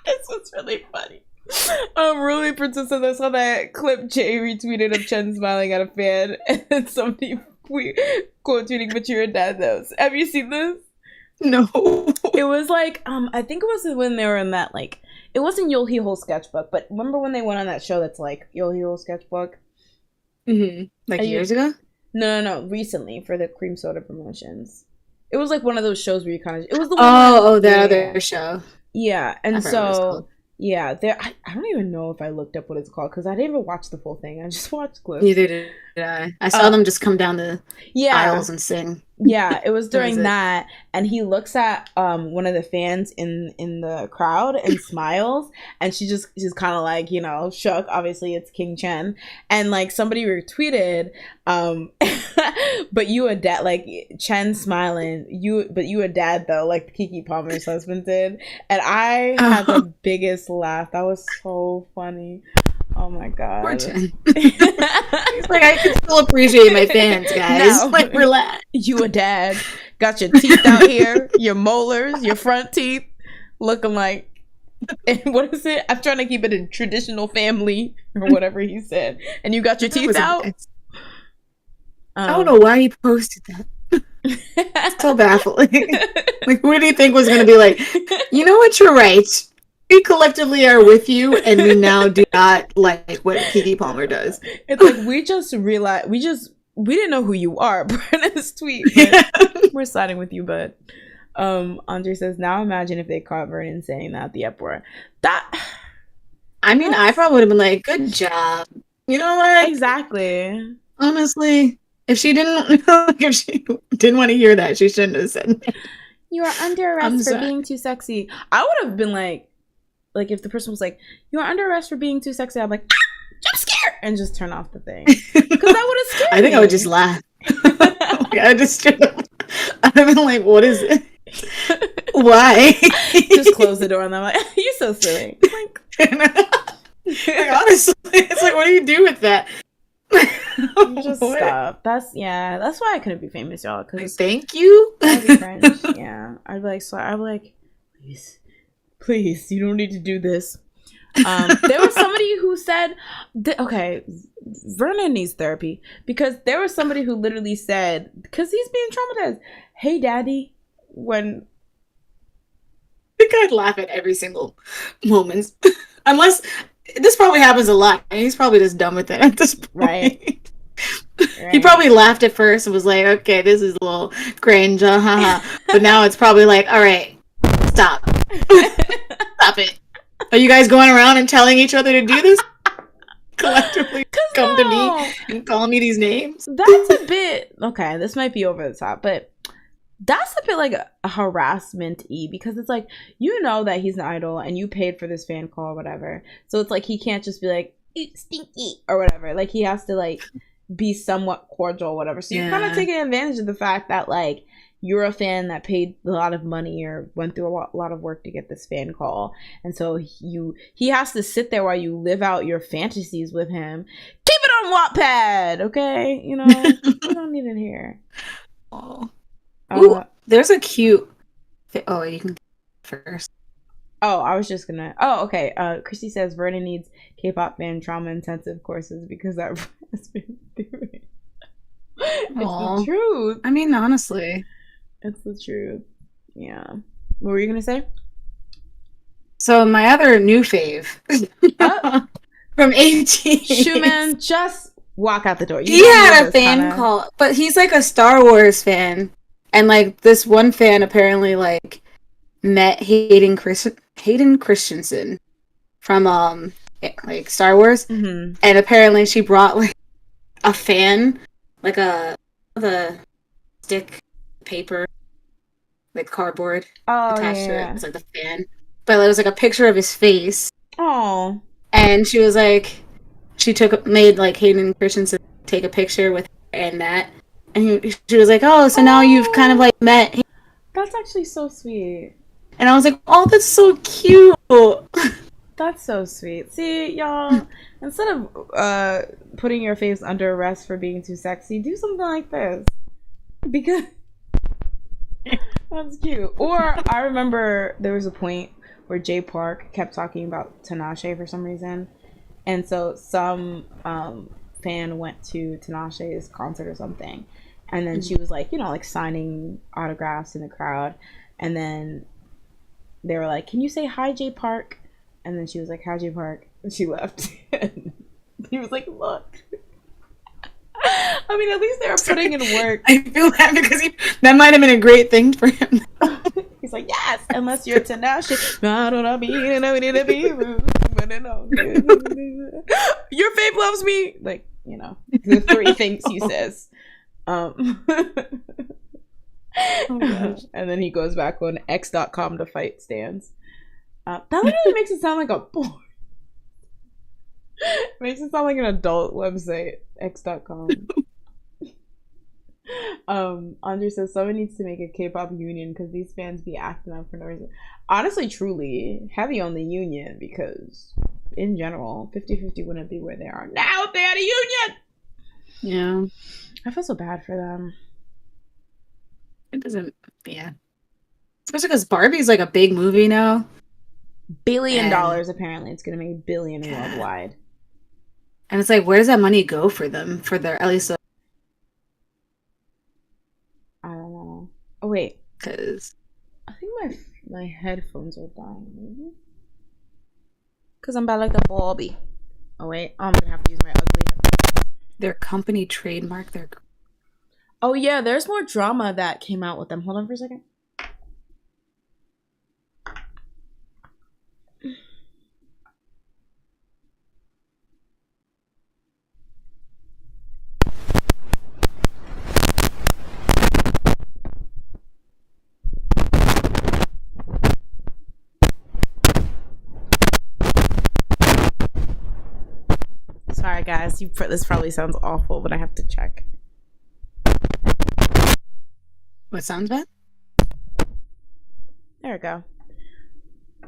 This was really funny. Really, Princess says, I saw that clip Jay retweeted of Chen smiling at a fan, and then somebody quote tweeting, but you're a dad knows. Have you seen this? No. It was like, I think it was when they were in that, like, it wasn't Yol Hee Ho sketchbook, but remember when they went on that show that's like Yol Hee Ho sketchbook? Mm-hmm. Like years ago? No, recently for the cream soda promotions. It was like one of those shows where you kind of, it was the one that other show. Yeah, and so yeah, there. I don't even know if I looked up what it's called because I didn't even watch the full thing. I just watched clips. Neither did I. I saw them just come down the aisles and sing. Yeah, it was during that, and he looks at one of the fans in the crowd and smiles, and she's kind of like, you know, shook. Obviously, it's King Chen, and like somebody retweeted, but you a dad, like Chen smiling, but you a dad though, like Kiki Palmer's husband did, and I had the biggest laugh. That was so funny. Oh my God. Poor Chen. He's like, I can still appreciate my fans, guys. No, like, relax. You a dad. Got your teeth out here, your molars, your front teeth, looking like, and what is it? I'm trying to keep it a traditional family, or whatever he said. And you got your teeth out? I don't know why he posted that. It's so baffling. Like, who do you think was going to be like, you know what, you're right. We collectively are with you, and we now do not like what Kiki Palmer does. It's like we just realized we didn't know who you are. Brenna's tweet. We're siding with you, but Andre says, now imagine if they caught Vernon saying that at the Epworth. I mean, I probably would have been like, good job. You know what? Exactly. Honestly, if she didn't want to hear that, she shouldn't have said that. You are under arrest for being too sexy. I would have been like if the person was like, you are under arrest for being too sexy, I'm like, I'm scared, and just turn off the thing. Because that would have scared me. I think I would just laugh. I I'd have been like, what is it? Why? Just close the door and I'm like, you're so silly. Like, honestly, it's like, what do you do with that? Just stop. That's why I couldn't be famous, y'all. Because thank you. I'd be cringe. Yeah, I'd be like, please, you don't need to do this. There was somebody who said, okay, Vernon needs therapy, because there was somebody who literally said, because he's being traumatized, hey daddy, when I think I'd laugh at every single moment. Unless this probably happens a lot, and he's probably just done with it at this point. Right. He probably laughed at first and was like, okay, this is a little cringe, haha. But now it's probably like, all right, stop. Stop it. Are you guys going around and telling each other to do this? Collectively come to me and call me these names? That's a bit, okay, this might be over the top, but that's a bit like a harassment-y, because it's like, you know that he's an idol and you paid for this fan call or whatever. So it's like he can't just be like, stinky or whatever. Like, he has to like be somewhat cordial or whatever. So you're kind of taking advantage of the fact that like you're a fan that paid a lot of money or went through a lot of work to get this fan call, and so he has to sit there while you live out your fantasies with him. Keep it on Wattpad, okay? You know, you don't need it here. Oh, ooh, there's a cute. Oh, you can first. Oh, I was just gonna. Oh, okay. Christy says Vernon needs K-pop fan trauma intensive courses because that has been doing. the truth. I mean, honestly. It's the truth. Yeah. What were you going to say? So my other new fave from 18. Schumann, just walk out the door. He had a fan call, but he's like a Star Wars fan. And like this one fan apparently like met Hayden Christensen from like Star Wars. Mm-hmm. And apparently she brought like a fan, like the stick paper, like cardboard attached to it. It's like the fan. But it was like a picture of his face. Oh. And she was like, made like Hayden Christensen take a picture with her and that. And she was like, oh, so now you've kind of like met him. That's actually so sweet. And I was like, oh, that's so cute. That's so sweet. See, y'all, instead of putting your face under arrest for being too sexy, do something like this. Because that's cute. Or I remember there was a point where Jay Park kept talking about Tinashe for some reason. And so some fan went to Tinashe's concert or something. And then she was like, you know, like signing autographs in the crowd. And then they were like, can you say hi, Jay Park? And then she was like, hi, Jay Park. And she left. And he was like, look. I mean, at least they were putting in work. I feel bad because that might have been a great thing for him. He's like, yes, unless you're Tinashe. Your fave loves me. Like, you know, the 3 things he says. Oh gosh. And then he goes back on x.com to fight stands. That literally makes it sound like a boy. Makes it sound like an adult website. X.com. Andre says someone needs to make a K-pop union because these fans be acting up for no reason. Honestly, truly, heavy on the union because in general, 50-50 wouldn't be where they are now if they had a union. Yeah. I feel so bad for them. It doesn't, yeah. Especially because Barbie's like a big movie now. $1 billion apparently. It's going to make $1 billion worldwide. And it's like, where does that money go for them? For their, at least... I don't know. Oh, wait. Because... I think my headphones are dying, maybe? Because I'm bad like a Barbie. Oh, wait. Oh, I'm going to have to use my ugly headphones. Their company trademark their... Oh, yeah. There's more drama that came out with them. Hold on for a second. Sorry, guys. This probably sounds awful, but I have to check. What sounds bad? There we go.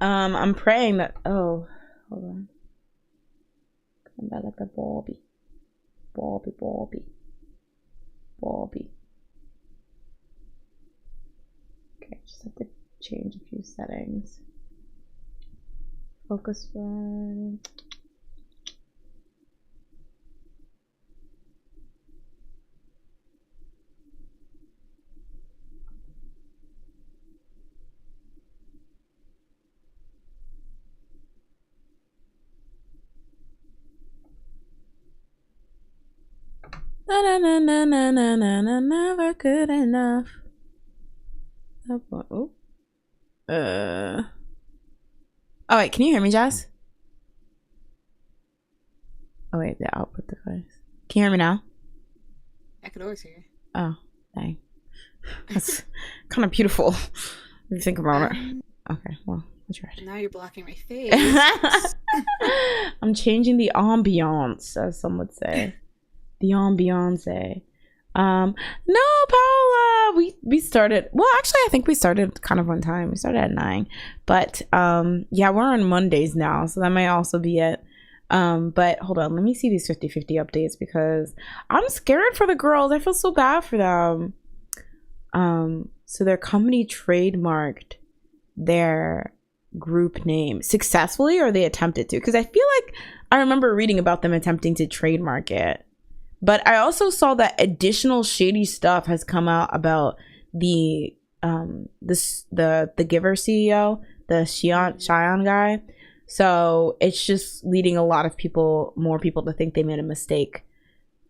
I'm praying that. Oh, hold on. I'm bad like a Barbie. Barbie. Okay, just have to change a few settings. Focus run. Na never good enough. Oh. Oh wait, can you hear me, Jess? Oh wait, the output device. Can you hear me now? I could always hear you. Oh, dang. That's kind of beautiful. If you think about it. Okay, well, I tried. Now you're blocking my face. I'm changing the ambiance, as some would say. The ambiance. No, Paola. We started. Well, actually, I think we started kind of on time. We started at 9, but yeah, we're on Mondays now, so that might also be it. But hold on, let me see these 50-50 updates because I'm scared for the girls. I feel so bad for them. So their company trademarked their group name successfully, or they attempted to, because I feel like I remember reading about them attempting to trademark it. But I also saw that additional shady stuff has come out about the Giver CEO, the Cheyenne guy. So it's just leading a lot of more people to think they made a mistake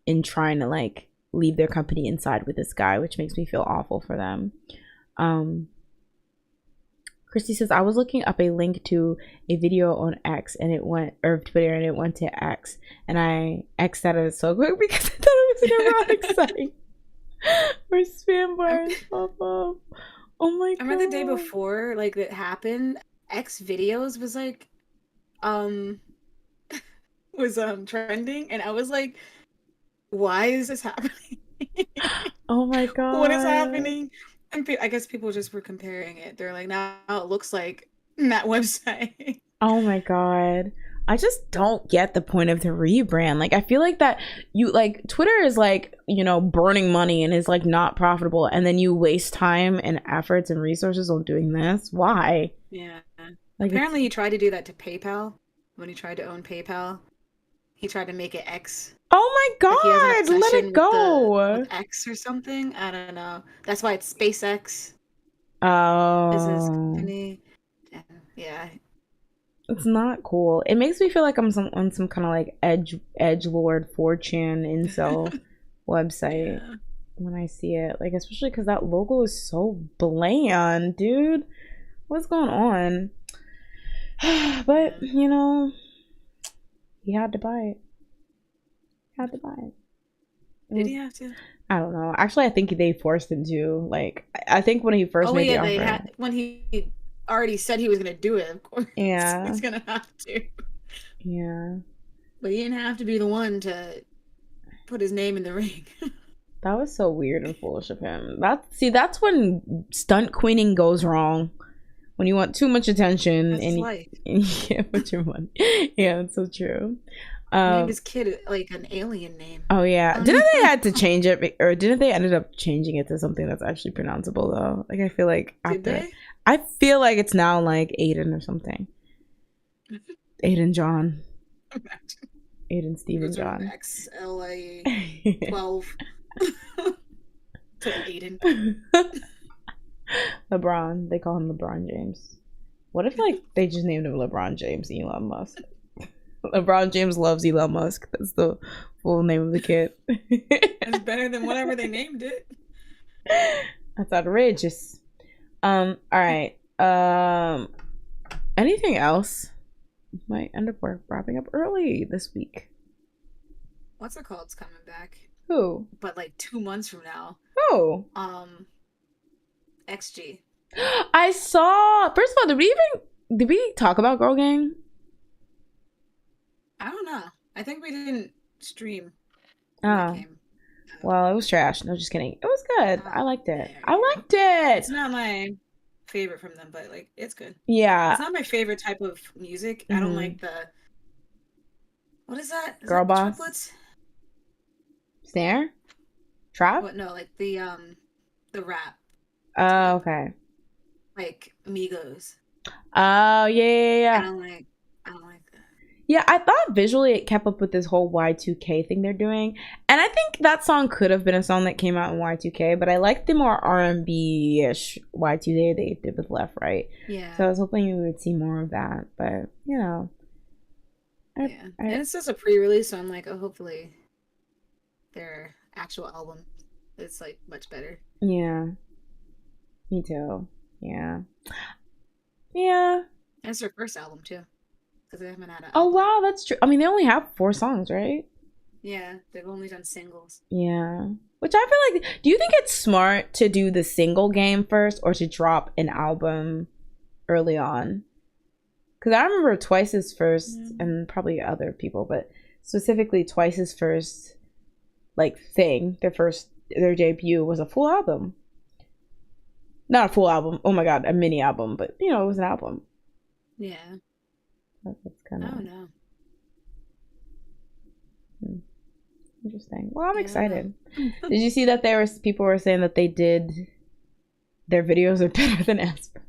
in trying to like leave their company inside with this guy, which makes me feel awful for them. Christy says, I was looking up a link to a video on X and it went, or Twitter, and it went to X, and I X'd out of it so quick because I thought it was an erotic site where spam bars pop up. Oh my god. I remember the day before like that happened, X videos was like trending, and I was like, why is this happening? Oh my god. What is happening? And I guess people just were comparing it. They're like, now it looks like that website. Oh my god. I just don't get the point of the rebrand. Like, I feel like that you like Twitter is like, you know, burning money and is like not profitable, and then you waste time and efforts and resources on doing this. Why? Yeah. Like, apparently he tried to do that to PayPal when he tried to own PayPal. He tried to make it X. Oh my god, let it go. With X or something. I don't know. That's why it's SpaceX. Oh. This is company. Yeah. It's not cool. It makes me feel like I'm on some kind of like edge lord 4chan incel website when I see it. Like, especially because that logo is so bland, dude. What's going on? But, you know, he had to buy it. Did he have to? I don't know. Actually, I think they forced him to. Like, I think when he first made the offer. When he already said he was going to do it, of course. Yeah. He's going to have to. Yeah. But he didn't have to be the one to put his name in the ring. That was so weird and foolish of him. That's when stunt queening goes wrong. When you want too much attention. That's and life. Yeah, put your money. Yeah, that's so true. Named his kid like an alien name. Oh yeah, didn't they had to change it, or didn't they ended up changing it to something that's actually pronounceable though? Like, I feel like Did they? I feel like it's now like Aiden or something. Aiden John. Aiden Steven John. XLA 12. To Aiden. LeBron. They call him LeBron James. What if like they just named him LeBron James Elon Musk? LeBron James loves Elon Musk. That's the full name of the kid. It's better than whatever they named it. That's outrageous. All right. Anything else? Might end up wrapping up early this week. What's it called? It's coming back. Who? But like 2 months from now. Who? XG. I saw. First of all, did we talk about Girl Gang? I don't know. I think we didn't stream. Oh. Well, it was trash. No, just kidding. It was good. I liked it. I liked it. It's not my favorite from them, but like, it's good. Yeah. It's not my favorite type of music. I don't like the. What is that? Girl boss. Triplets? Snare? Trap? What? No, like the rap. Oh, okay. Like Migos. Oh, yeah. I don't like that. Yeah, I thought visually it kept up with this whole Y2K thing they're doing. And I think that song could have been a song that came out in Y2K, but I like the more R&B-ish Y2K they did with Left Right. Yeah. So I was hoping we would see more of that, but, you know. And it's just a pre-release, so I'm like, oh, hopefully their actual album is like much better. Yeah. Me too. Yeah. Yeah. And it's their first album, too. Because they haven't had an album. Oh, wow, that's true. I mean, they only have 4 songs, right? Yeah, they've only done singles. Yeah. Which I feel like, do you think it's smart to do the single game first or to drop an album early on? Because I remember Twice's first, and probably other people, but specifically Twice's first, like, thing, their debut was a full album. Not a full album. Oh my god, a mini album, but, you know, it was an album. Yeah. That's kind of... I don't know. Interesting. Well, I'm excited. Did you see that people were saying that their videos are better than Asper?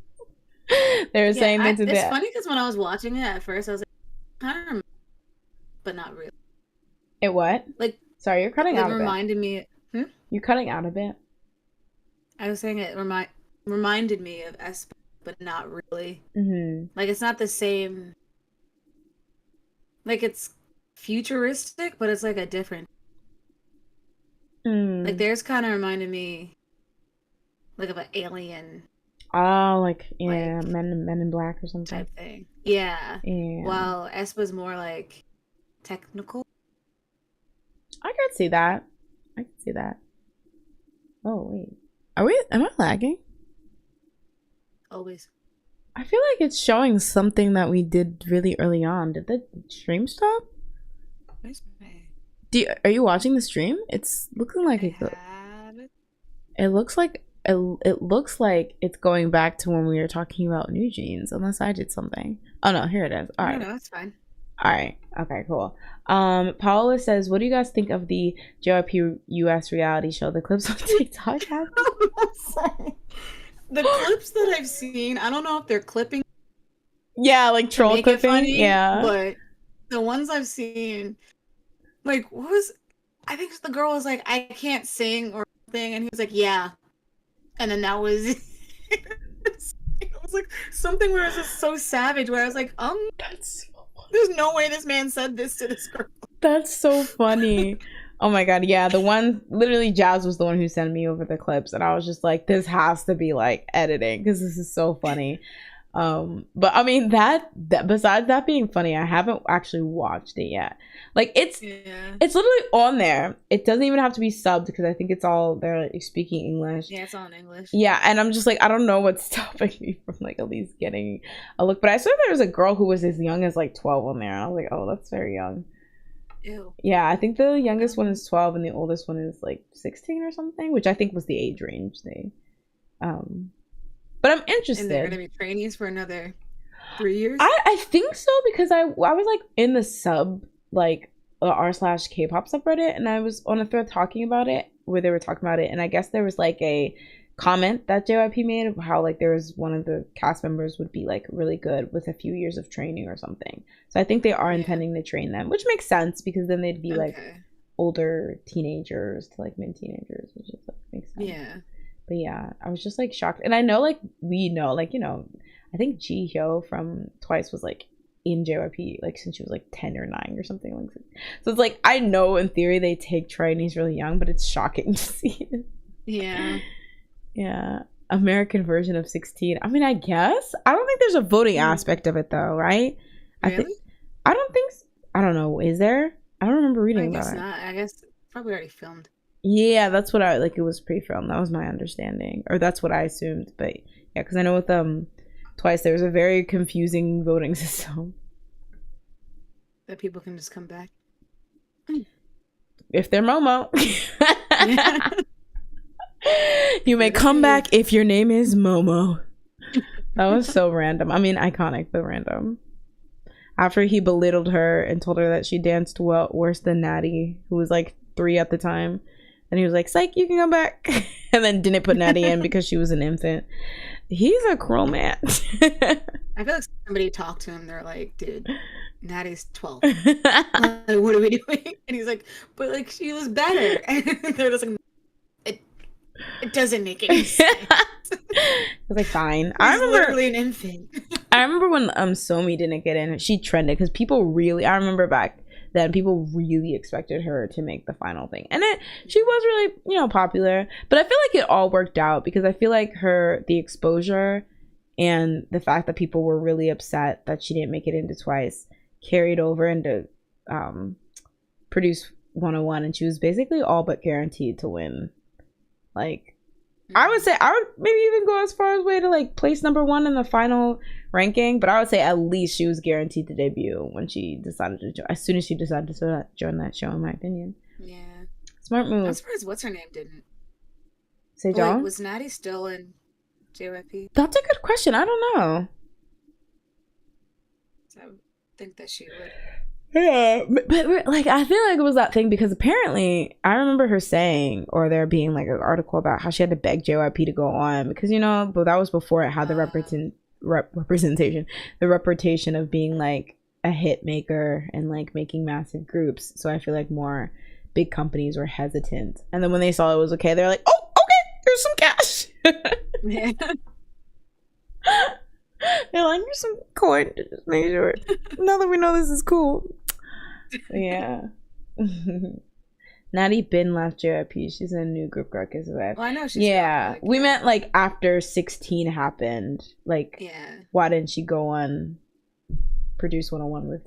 They were saying that it's funny because when I was watching it at first, I was like, kind of, but not really. It what? Like Sorry, you're cutting out a bit. Reminded me. You're cutting out a bit. I was saying it reminded me of aespa, but not really. Like, it's not the same. Like, it's futuristic, but it's like a different. Like, theirs kind of reminded me, like, of an alien. Oh, like Men in Black or something type thing. Yeah. Well, aespa's more like technical. I could see that. Oh wait, am I lagging? Always. I feel like it's showing something that we did really early on. Did the stream stop? Are you watching the stream? It's looking like it looks like it's going back to when we were talking about New Jeans, unless I did something. Oh no, here it is. All right. No, that's fine. All right. Okay, cool. Paola says, what do you guys think of the JYP US reality show? The clips on TikTok have the clips that I've seen, I don't know if they're clipping. Yeah, like troll clipping. Funny, yeah. But the ones I've seen, like, I think the girl was like, I can't sing or something, and he was like, yeah. And then that was it was like something where it was just so savage, where I was like, that's so funny. There's no way this man said this to this girl. That's so funny. Oh my god, yeah, the one, literally Jazz was the one who sent me over the clips, and I was just like, this has to be like editing, because this is so funny. But I mean, that besides that being funny, I haven't actually watched it yet. Like, it's literally on there. It doesn't even have to be subbed, because I think it's all, they're like, speaking English. Yeah, it's all in English. Yeah, and I'm just like, I don't know what's stopping me from like at least getting a look. But I saw there was a girl who was as young as like 12 on there. I was like, oh, that's very young. Ew. Yeah, I think the youngest one is 12 and the oldest one is like 16 or something, which I think was the age range they but I'm interested. And they're gonna be trainees for another 3 years? I think so, because I was like in the sub, like r/Kpop subreddit, and I was on a thread talking about it, where they were talking about it, and I guess there was like a comment that JYP made of how like there was one of the cast members would be like really good with a few years of training or something. So I think they are intending to train them, which makes sense, because then they'd be like older teenagers to like mid-teenagers, which is like makes sense. Yeah. But yeah, I was just like shocked. And I know, like, we know, like, you know, I think Ji Hyo from Twice was like in JYP like since she was like 10 or 9 or something like that. So it's like, I know in theory they take trainees really young, but it's shocking to see it. Yeah. Yeah. American version of 16. I mean, I guess. I don't think there's a voting aspect of it though, right? Really? I don't think so. I don't know. Is there? I don't remember reading about it. I guess not. I guess probably already filmed. Yeah, that's what I like. It was pre-filmed. That was my understanding, or that's what I assumed. But yeah, because I know with Twice there was a very confusing voting system. That people can just come back if they're Momo. You may come back if your name is Momo. That was so random. I mean, iconic, but random. After he belittled her and told her that she danced worse than Natty, who was like 3 at the time. And he was like, psych, you can come back. And then didn't put Natty in because she was an infant. He's a cruel man. I feel like somebody talked to him. They're like, dude, Natty's 12. Like, what are we doing? And he's like, but like, she was better. And they're just like, it doesn't make any sense. I was like, fine. He's I remember literally an infant. I remember when Somi didn't get in. She trended because people really, I remember back then, people really expected her to make the final thing, and she was really, you know, popular. But I feel like it all worked out, because I feel like the exposure and the fact that people were really upset that she didn't make it into Twice carried over into Produce 101, and she was basically all but guaranteed to win. Like, I would say, I would maybe even go as far as way to like place number 1 in the final ranking, but I would say at least she was guaranteed to debut when she decided to join, as soon as she decided to join that show, in my opinion. Yeah. Smart move. I'm surprised what's her name didn't. Sejong? Was Natty still in JYP? That's a good question. I don't know. So I would think that she would. Yeah, but like, I feel like it was that thing, because apparently I remember her saying, or there being like an article about how she had to beg JYP to go on, because, you know, but that was before it had the representation, the reputation of being like a hit maker and like making massive groups. So I feel like more big companies were hesitant, and then when they saw it was okay, they're like, oh, okay, here's some cash. Yeah. They're like, here's some coin to just make sure. Now that we know this is cool. Yeah. Natty Bin left JYP. She's in a new group, Garcus. Well, I know she's we meant like after 16 happened. Like, why didn't she go on Produce 101 with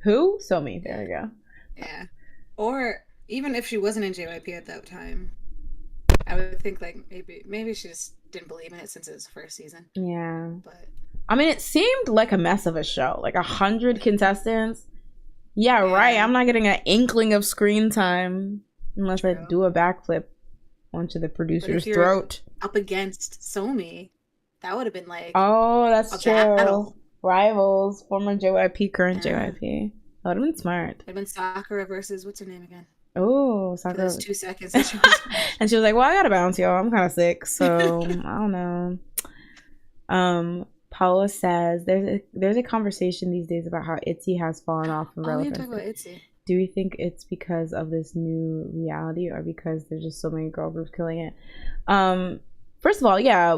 who? Somi. There we go. Yeah. Or even if she wasn't in JYP at that time, I would think like maybe she just didn't believe in it since it was the first season. Yeah. But I mean, it seemed like a mess of a show. Like 100 contestants. Yeah, right. I'm not getting an inkling of screen time unless I do a backflip onto the producer's throat. Up against Somi, that would have been like that's true. Battle. Rivals, former JYP, current JYP. That would have been smart. It'd have been Sakura versus what's her name again? Oh, Sakura. For those 2 seconds. And she was like, "Well, I gotta bounce, y'all. I'm kind of sick, so I don't know." Paula says there's a conversation these days about how ITZY has fallen off of relevance. Oh, yeah, talk about ITZY. Do we think it's because of this new reality or because there's just so many girl groups killing it? First of all, yeah,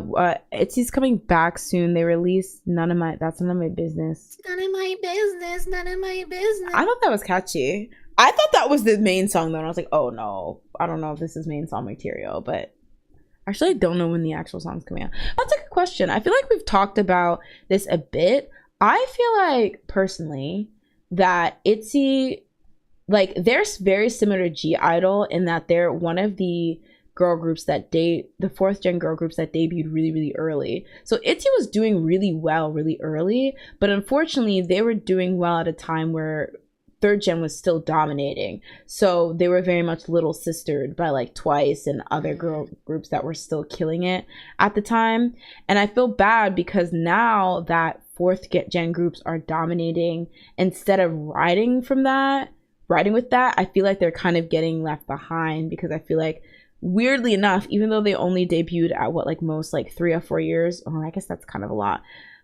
ITZY's coming back soon. They released That's None of My Business. None of my business, none of my business. I thought that was catchy. I thought that was the main song though, and I was like, oh no, I don't know if this is main song material, but actually I don't know when the actual song's coming out. That's a good question. I feel like we've talked about this a bit. I feel like personally that ITZY, like, they're very similar to G-Idol in that they're one of the girl groups the 4th gen girl groups that debuted really, really early. So ITZY was doing really well really early, but unfortunately they were doing well at a time where 3rd gen was still dominating. So they were very much little sistered by like Twice and other girl groups that were still killing it at the time. And I feel bad because now that 4th gen groups are dominating, instead of riding with that, I feel like they're kind of getting left behind, because I feel like, weirdly enough, even though they only debuted at most 3 or 4 years, I guess that's kind of a lot,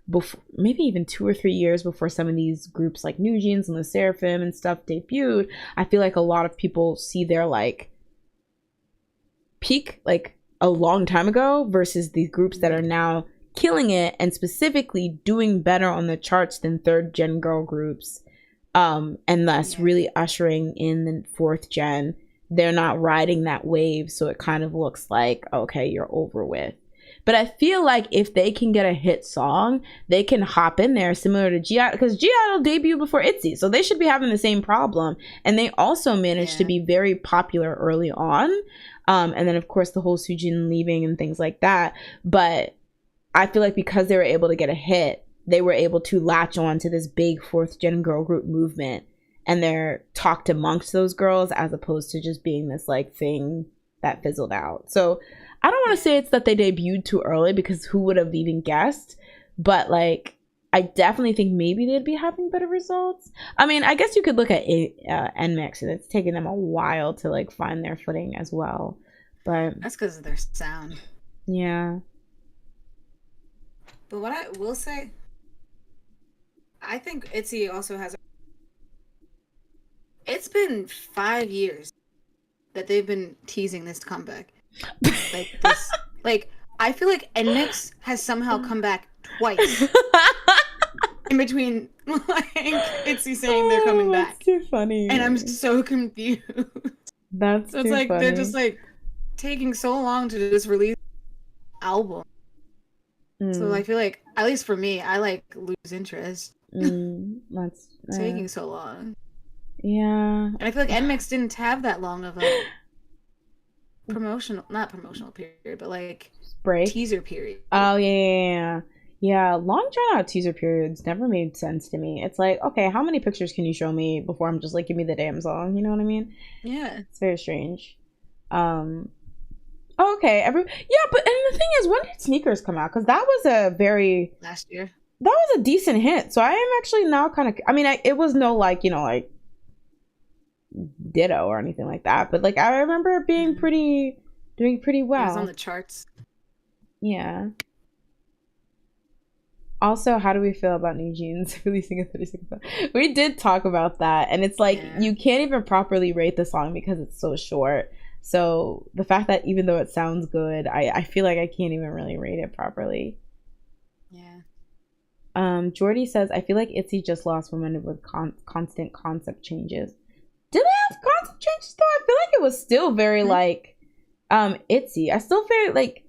before, maybe even 2 or 3 years before some of these groups like New Jeans and the Seraphim and stuff debuted, I feel like a lot of people see their like peak like a long time ago versus these groups that are now killing it and specifically doing better on the charts than 3rd gen girl groups, and thus really ushering in the 4th gen. They're not riding that wave, so it kind of looks like, okay, you're over with. But I feel like if they can get a hit song, they can hop in there, similar to G-Idol, because G-Idol debuted before ITZY, so they should be having the same problem. And they also managed to be very popular early on. And then, of course, the whole Sujin leaving and things like that. But I feel like because they were able to get a hit, they were able to latch on to this big 4th gen girl group movement. And they're talked amongst those girls as opposed to just being this like thing that fizzled out. So I don't want to say it's that they debuted too early, because who would have even guessed? But like, I definitely think maybe they'd be having better results. I mean, I guess you could look at NMIXX, and it's taken them a while to like find their footing as well. But that's because of their sound. Yeah. But what I will say, I think ITZY also has. It's been 5 years that they've been teasing this comeback. I feel like NMIXX has somehow come back twice in between, like, ITZY saying they're coming back. That's too funny. And I'm so confused. That's so it's like funny. They're just like taking so long to just release album. So I feel like, at least for me, I like lose interest. That's taking so long. Yeah. And I feel like NMIXX didn't have that long of a not promotional period, but like break, teaser period. Oh yeah. Long drawn out teaser periods never made sense to me. It's like, okay, how many pictures can you show me before I'm just like, give me the damn song? You know what I mean? Yeah. It's very strange. Okay. But and the thing is, when did Sneakers come out? Because that was a very last year. That was a decent hit. So I am actually now kind of. I mean, it was no like Ditto or anything like that, but like I remember it being doing pretty well. It was on the charts. Yeah. Also, how do we feel about New Jeans releasing a 30-second song? We did talk about that, and it's like you can't even properly rate the song because it's so short. So the fact that even though it sounds good, I feel like I can't even really rate it properly. Yeah. Jordy says, I feel like ITZY just lost momentum with constant concept changes. Did they have concept changes though? I feel like it was still very like ITZY. I still feel like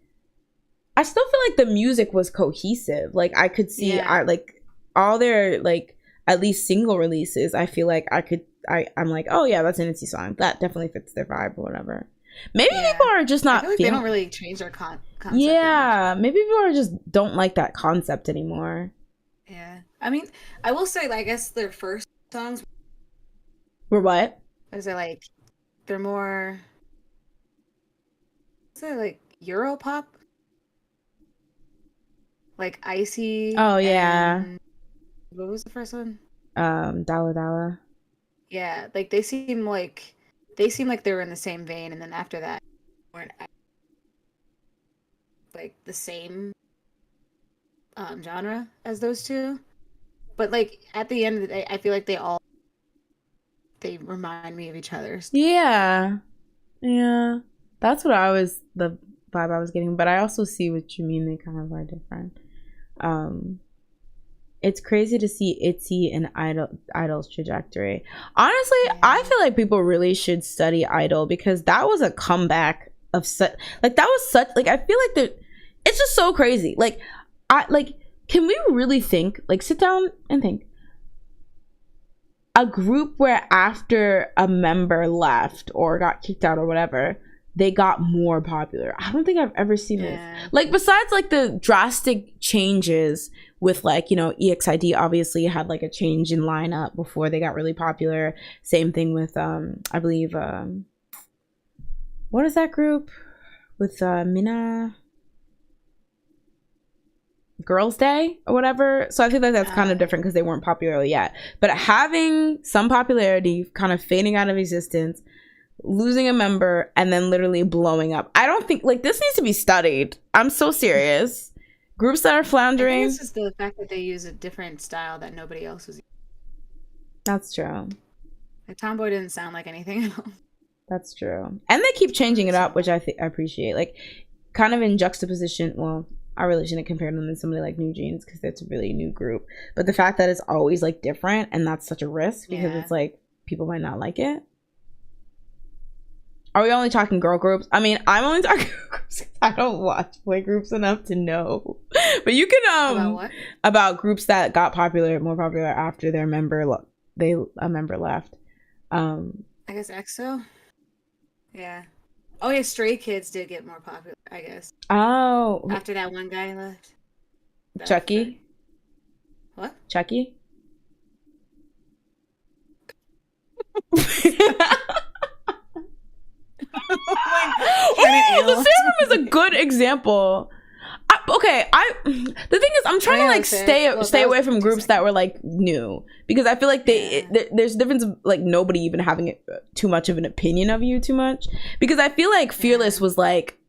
the music was cohesive. Like I could see I like all their like at least single releases. I feel like I'm like, oh yeah, that's an ITZY song. That definitely fits their vibe or whatever. Maybe people are just not. I feel like they don't really change their concept. Yeah, maybe people are just don't like that concept anymore. Yeah, I mean, I will say, like, I guess their first songs were what? Is it like they're more? Is it like Europop? Like Icy. Oh yeah. What was the first one? Dalla Dalla. Yeah, like they seem like they were in the same vein, and then after that, weren't like the same genre as those two. But like at the end of the day, I feel like they remind me of each other. Yeah, that's what the vibe I was getting. But I also see what you mean. They kind of are different. It's crazy to see ITZY and Idol's trajectory. Honestly, I feel like people really should study Idol because that was a comeback of such like that was such like I feel like it's just so crazy. Like can we really think like sit down and think a group where after a member left or got kicked out or whatever they got more popular? I don't think I've ever seen this. Like besides like the drastic changes with like, you know, EXID obviously had like a change in lineup before they got really popular. Same thing with I believe what is that group with Mina Girls' Day or whatever. So I think that that's kind of different because they weren't popular yet. But having some popularity, kind of fading out of existence, losing a member, and then literally blowing up. I don't think like this needs to be studied. I'm so serious. Groups that are floundering. I think it's just the fact that they use a different style that nobody else was using. That's true. Like Tomboy didn't sound like anything else. That's true. And they keep changing it up, which I appreciate. Like kind of in juxtaposition. Well, I really shouldn't compare them to somebody like New Jeans because it's a really new group. But the fact that it's always like different and that's such a risk because it's like people might not like it. Are we only talking girl groups? I mean, I'm only talking girl groups. I don't watch boy groups enough to know. But you can about what? About groups that got more popular after their member a member left. I guess EXO. Yeah. Oh yeah, Stray Kids did get more popular, I guess. Oh. After that one guy left. Chucky? What? Chucky? Oh, the Serum is a good example. The thing is, I'm trying to like stay away from groups that were like new because I feel like there's a difference of like nobody even having too much of an opinion of you too much because I feel like Fearless was like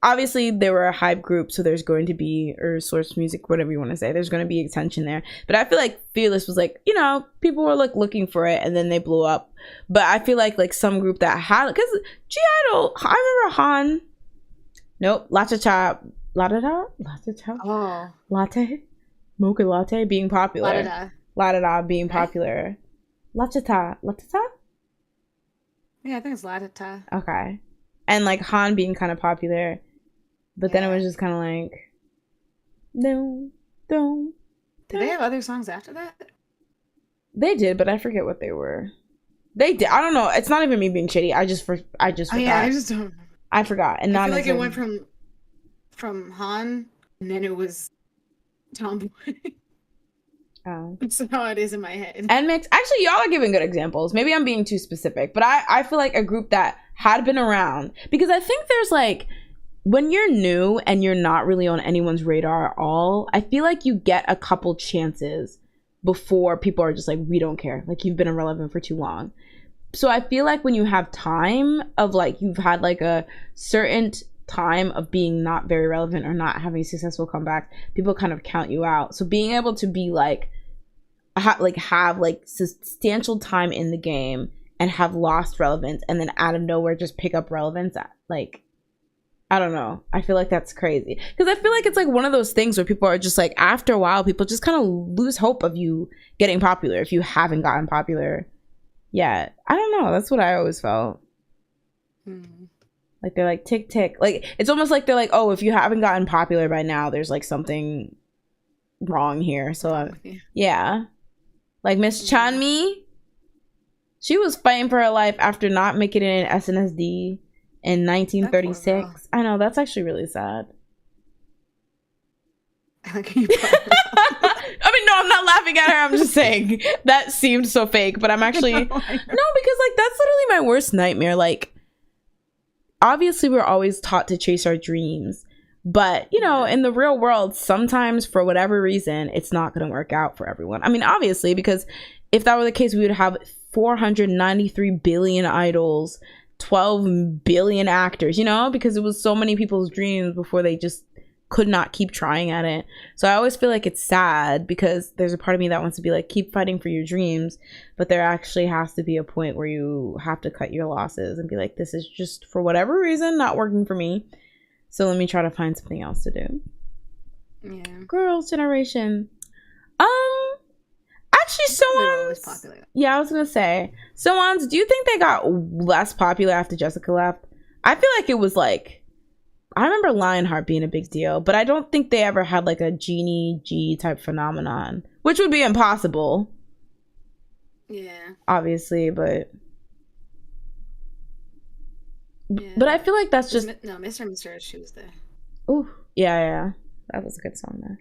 obviously they were a hype group, so there's going to be or Source Music, whatever you want to say, there's going to be attention there. But I feel like Fearless was like, you know, people were like looking for it and then they blew up. But I feel like some group that had because G-Idol, I remember Han. Nope, Latte, mocha latte being popular. La being popular. Latata. Yeah, I think it's Latata. Okay, and like Han being kind of popular, but then it was just kind of like, no. Did they have other songs after that? They did, but I forget what they were. They did. I don't know. It's not even me being shitty. I just forgot. Oh yeah, I just don't. I forgot, and I feel like it went from Han, and then it was Tomboy. Oh. That's how it is in my head. And Mix. Actually, y'all are giving good examples. Maybe I'm being too specific, but I feel like a group that had been around because I think there's like when you're new and you're not really on anyone's radar at all, I feel like you get a couple chances before people are just like, we don't care. Like you've been irrelevant for too long. So I feel like when you have time of like you've had like a certain time of being not very relevant or not having successful comebacks, people kind of count you out. So being able to be like have like substantial time in the game and have lost relevance and then out of nowhere just pick up relevance, like, I don't know, I feel like that's crazy, because I feel like it's like one of those things where people are just like, after a while people just kind of lose hope of you getting popular if you haven't gotten popular yet. I don't know, that's what I always felt. Like they're like tick tick, like it's almost like they're like, oh, if you haven't gotten popular by now there's like something wrong here. So yeah, like Miss Chanmi, she was fighting for her life after not making it in SNSD in 1936. I know, that's actually really sad. I mean, no, I'm not laughing at her, I'm just saying that seemed so fake, but I'm actually no, because like that's literally my worst nightmare. Like, obviously we're always taught to chase our dreams, but you know, in the real world, sometimes for whatever reason it's not going to work out for everyone. I mean, obviously, because if that were the case, we would have 493 billion idols, 12 billion actors, you know, because it was so many people's dreams before they just could not keep trying at it. So I always feel like it's sad, because there's a part of me that wants to be like, keep fighting for your dreams, but there actually has to be a point where you have to cut your losses and be like, this is just for whatever reason not working for me, so let me try to find something else to do. Yeah, girls generation. Actually, Someone's, yeah, I was gonna say, Someone's, do you think they got less popular after Jessica left? I feel like it was like, I remember Lionheart being a big deal, but I don't think they ever had like a Genie G type phenomenon, which would be impossible. Yeah. Obviously, but but I feel like that's just Mr. She was there. Oh, yeah, that was a good song there.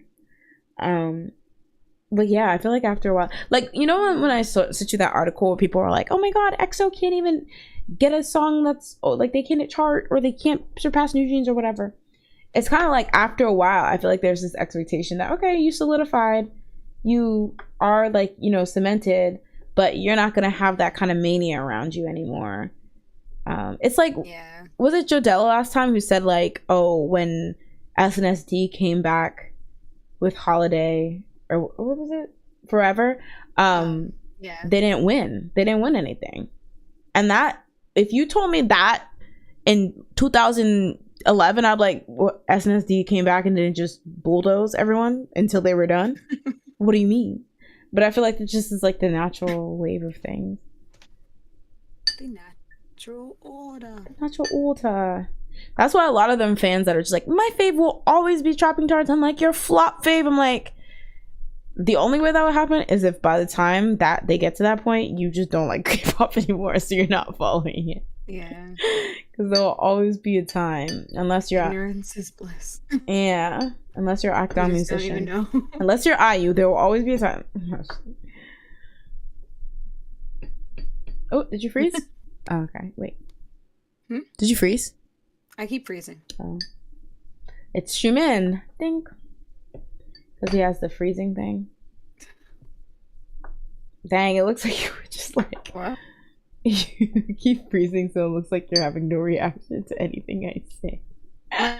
But yeah, I feel like after a while, like, you know, when I sent you that article where people were like, oh my god, EXO can't even get a song that's, oh, like they can't chart or they can't surpass New Jeans or whatever. It's kind of like after a while, I feel like there's this expectation that, okay, you solidified, you are like, you know, cemented, but you're not gonna have that kind of mania around you anymore. It's like, was it Jodella last time who said like, oh, when SNSD came back with Holiday, or what was it, Forever, they didn't win anything. And that, if you told me that in 2011, I'd be like, what, SNSD came back and didn't just bulldoze everyone until they were done? What do you mean? But I feel like it just is like the natural wave of things. The natural order. That's why a lot of them fans that are just like, my fave will always be Chopping Tarts, I'm like, your flop fave. I'm like, the only way that would happen is if by the time that they get to that point, you just don't like K-pop anymore, so you're not following it. Yeah. Because there will always be a time, unless you're... Ignorance is bliss. Yeah. Unless you're an act-on musician. Don't even know. Unless you're IU, there will always be a time. Oh, did you freeze? Oh, okay, wait. Did you freeze? I keep freezing. Oh. It's Shumin. Ding. Because he has the freezing thing. Dang, it looks like you were just like... What? You keep freezing, so it looks like you're having no reaction to anything I say. I'm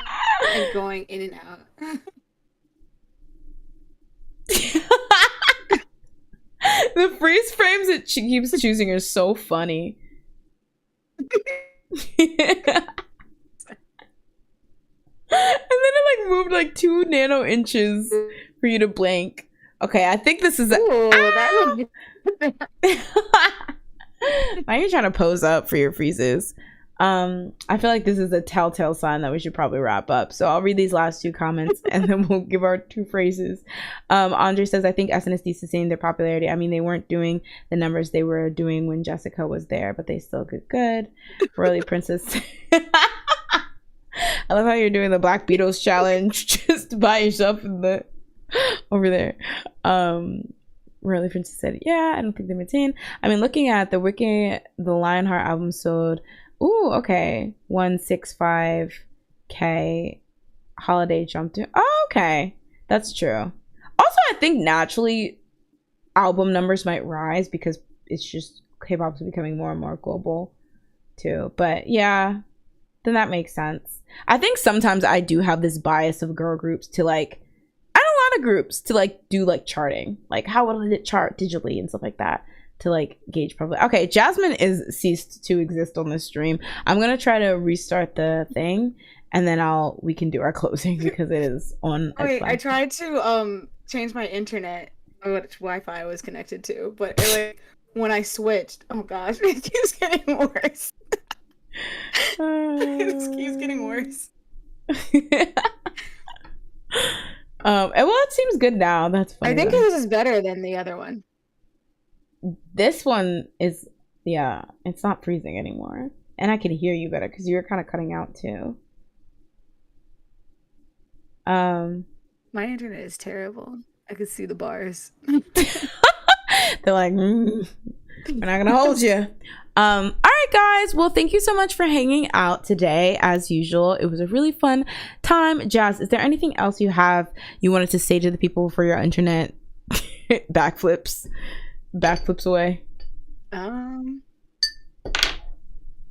going in and out. The freeze frames that she keeps choosing are so funny. And then it like moved like 2 nano inches for you to blink. Okay, I think this is that would be... Why are you trying to pose up for your freezes? I feel like this is a telltale sign that we should probably wrap up. So I'll read these last 2 comments and then we'll give our 2 phrases. Andre says, I think SNSD sustained their popularity. I mean, they weren't doing the numbers they were doing when Jessica was there, but they still did good. Royally Princess. I love how you're doing the Black Beatles challenge just by yourself in the over there. Royally Princess said, yeah, I don't think they maintain. I mean, looking at the wiki, the Lionheart album sold, ooh, okay, 165K. Holiday jumped to, oh, okay, that's true. Also, I think naturally album numbers might rise because it's just K-pop's becoming more and more global too. But yeah, then that makes sense. I think sometimes I do have this bias of girl groups to like, I know a lot of groups to like do like charting, like how would it chart digitally and stuff like that to like gauge probably. Okay, Jasmine is ceased to exist on this stream. I'm gonna try to restart the thing, and then we can do our closing because it is on. Wait, I tried to change my internet, which Wi-Fi I was connected to, but it, like when I switched, oh gosh, it keeps getting worse. It keeps getting worse. Well, it seems good now. That's funny. I think this is better than the other one. This one is, yeah, it's not freezing anymore, and I can hear you better because you're kind of cutting out too. My internet is terrible. I could see the bars. They're like, we're not gonna hold you. All right, guys. Well, thank you so much for hanging out today. As usual, it was a really fun time. Jazz, is there anything else you wanted to say to the people for your internet backflips away?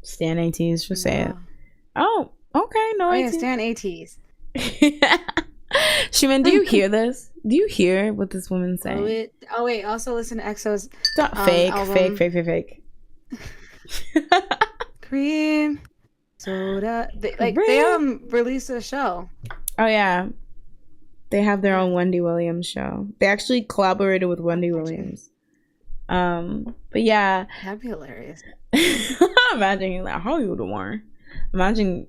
Stan ATs, just say it. Oh, okay. No, yeah, Stan ATs. Shimin, do you hear this? Do you hear what this woman's saying? Oh wait, also listen to EXO's fake. Cream soda. They released a show. Oh yeah, they have their own Wendy Williams show. They actually collaborated with Wendy Williams. But yeah, that'd be hilarious. Imagine like, how you doing? Imagine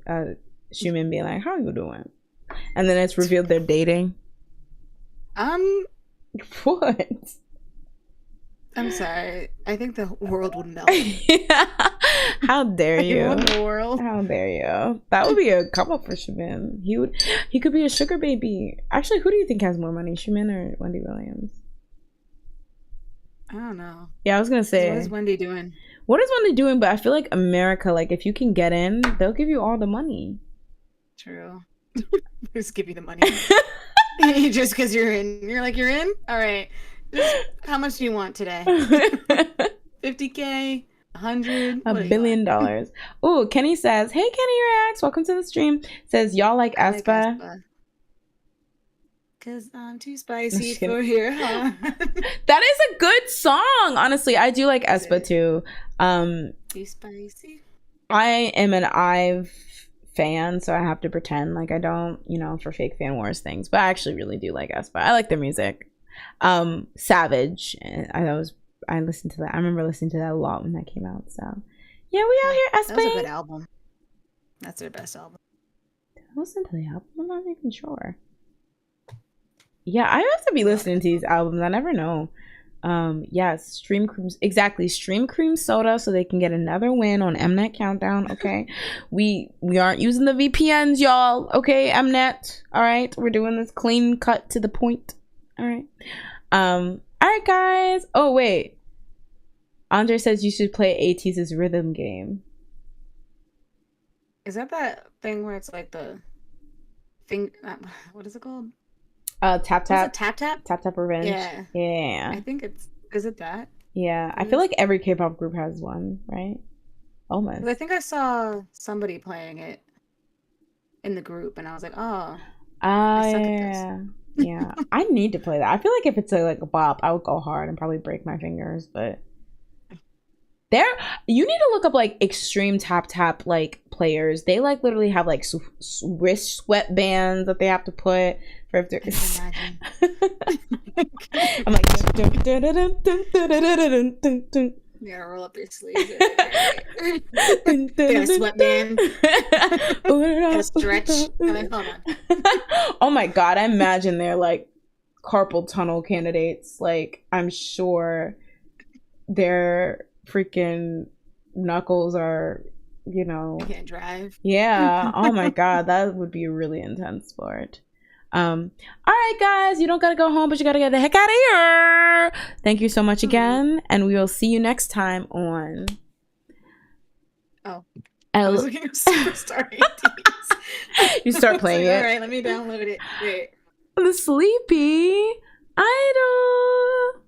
Shumin being like, how you doing? And then it's revealed they're dating. What? I'm sorry. I think the world would melt. How dare you? The world. How dare you? That would be a come up for Shumin. He could be a sugar baby. Actually, who do you think has more money, Shumin or Wendy Williams? I don't know. Yeah, I was gonna say. What is Wendy doing? What is Wendy doing? But I feel like America, like if you can get in, they'll give you all the money. True. Just give you the money. Just because you're in. You're like, you're in? All right. Just, how much do you want today? $50K? 100? $1 billion. Oh, Kenny says, hey, Kenny Reacts. Welcome to the stream. Says, y'all like aespa? Because I'm too spicy for here, huh? That is a good song. Honestly, I do like aespa too. Too spicy? I am an IVE fan, so I have to pretend like I don't, for fake fan wars things. But I actually really do like aespa. I like their music. Savage. I listened to that. I remember listening to that a lot when that came out. So yeah, we out here aespa. That was a good album. That's their best album. Did I listen to the album? I'm not even sure. Yeah, I have to be listening to these albums. I never know. Yes, Stream Cream Soda, so they can get another win on Mnet Countdown. Okay, we aren't using the VPNs, y'all. Okay, Mnet. All right, we're doing this clean cut to the point. All right. All right, guys. Oh wait, Andre says you should play ATEEZ's rhythm game. Is that thing where it's like the thing? What is it called? Tap Tap. Tap Tap? Tap Tap Revenge. Yeah. I think is it that? Yeah. I feel like every K-pop group has one, right? Almost. I think I saw somebody playing it in the group and I was like, oh. I suck at this. Yeah. I need to play that. I feel like if it's a bop, I would go hard and probably break my fingers, but you need to look up extreme tap players. They literally have wrist sweatbands that they have to put for if they're I'm like yeah, roll up your sleeves. Get a sweatband. Gotta stretch. Hold on. Oh my god, I imagine they're carpal tunnel candidates. I'm sure they're freaking knuckles are, can't drive. Yeah. Oh my god, that would be a really intense sport. All right, guys, you don't gotta go home, but you gotta get the heck out of here. Thank you so much again, and we will see you next time on I was looking at Superstar ATEEZ. You start playing it. All right, let me download it. Wait. The Sleepy Idol.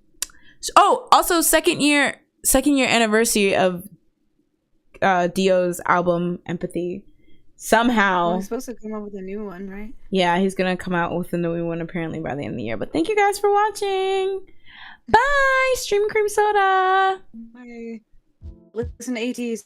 Oh, also second year anniversary of Dio's album Empathy. somehow. Well, he's supposed to come up with a new one, right? Yeah, he's gonna come out with a new one apparently by the end of the year. But thank you guys for watching. Bye, Stream Cream Soda. Bye. Listen to ATs.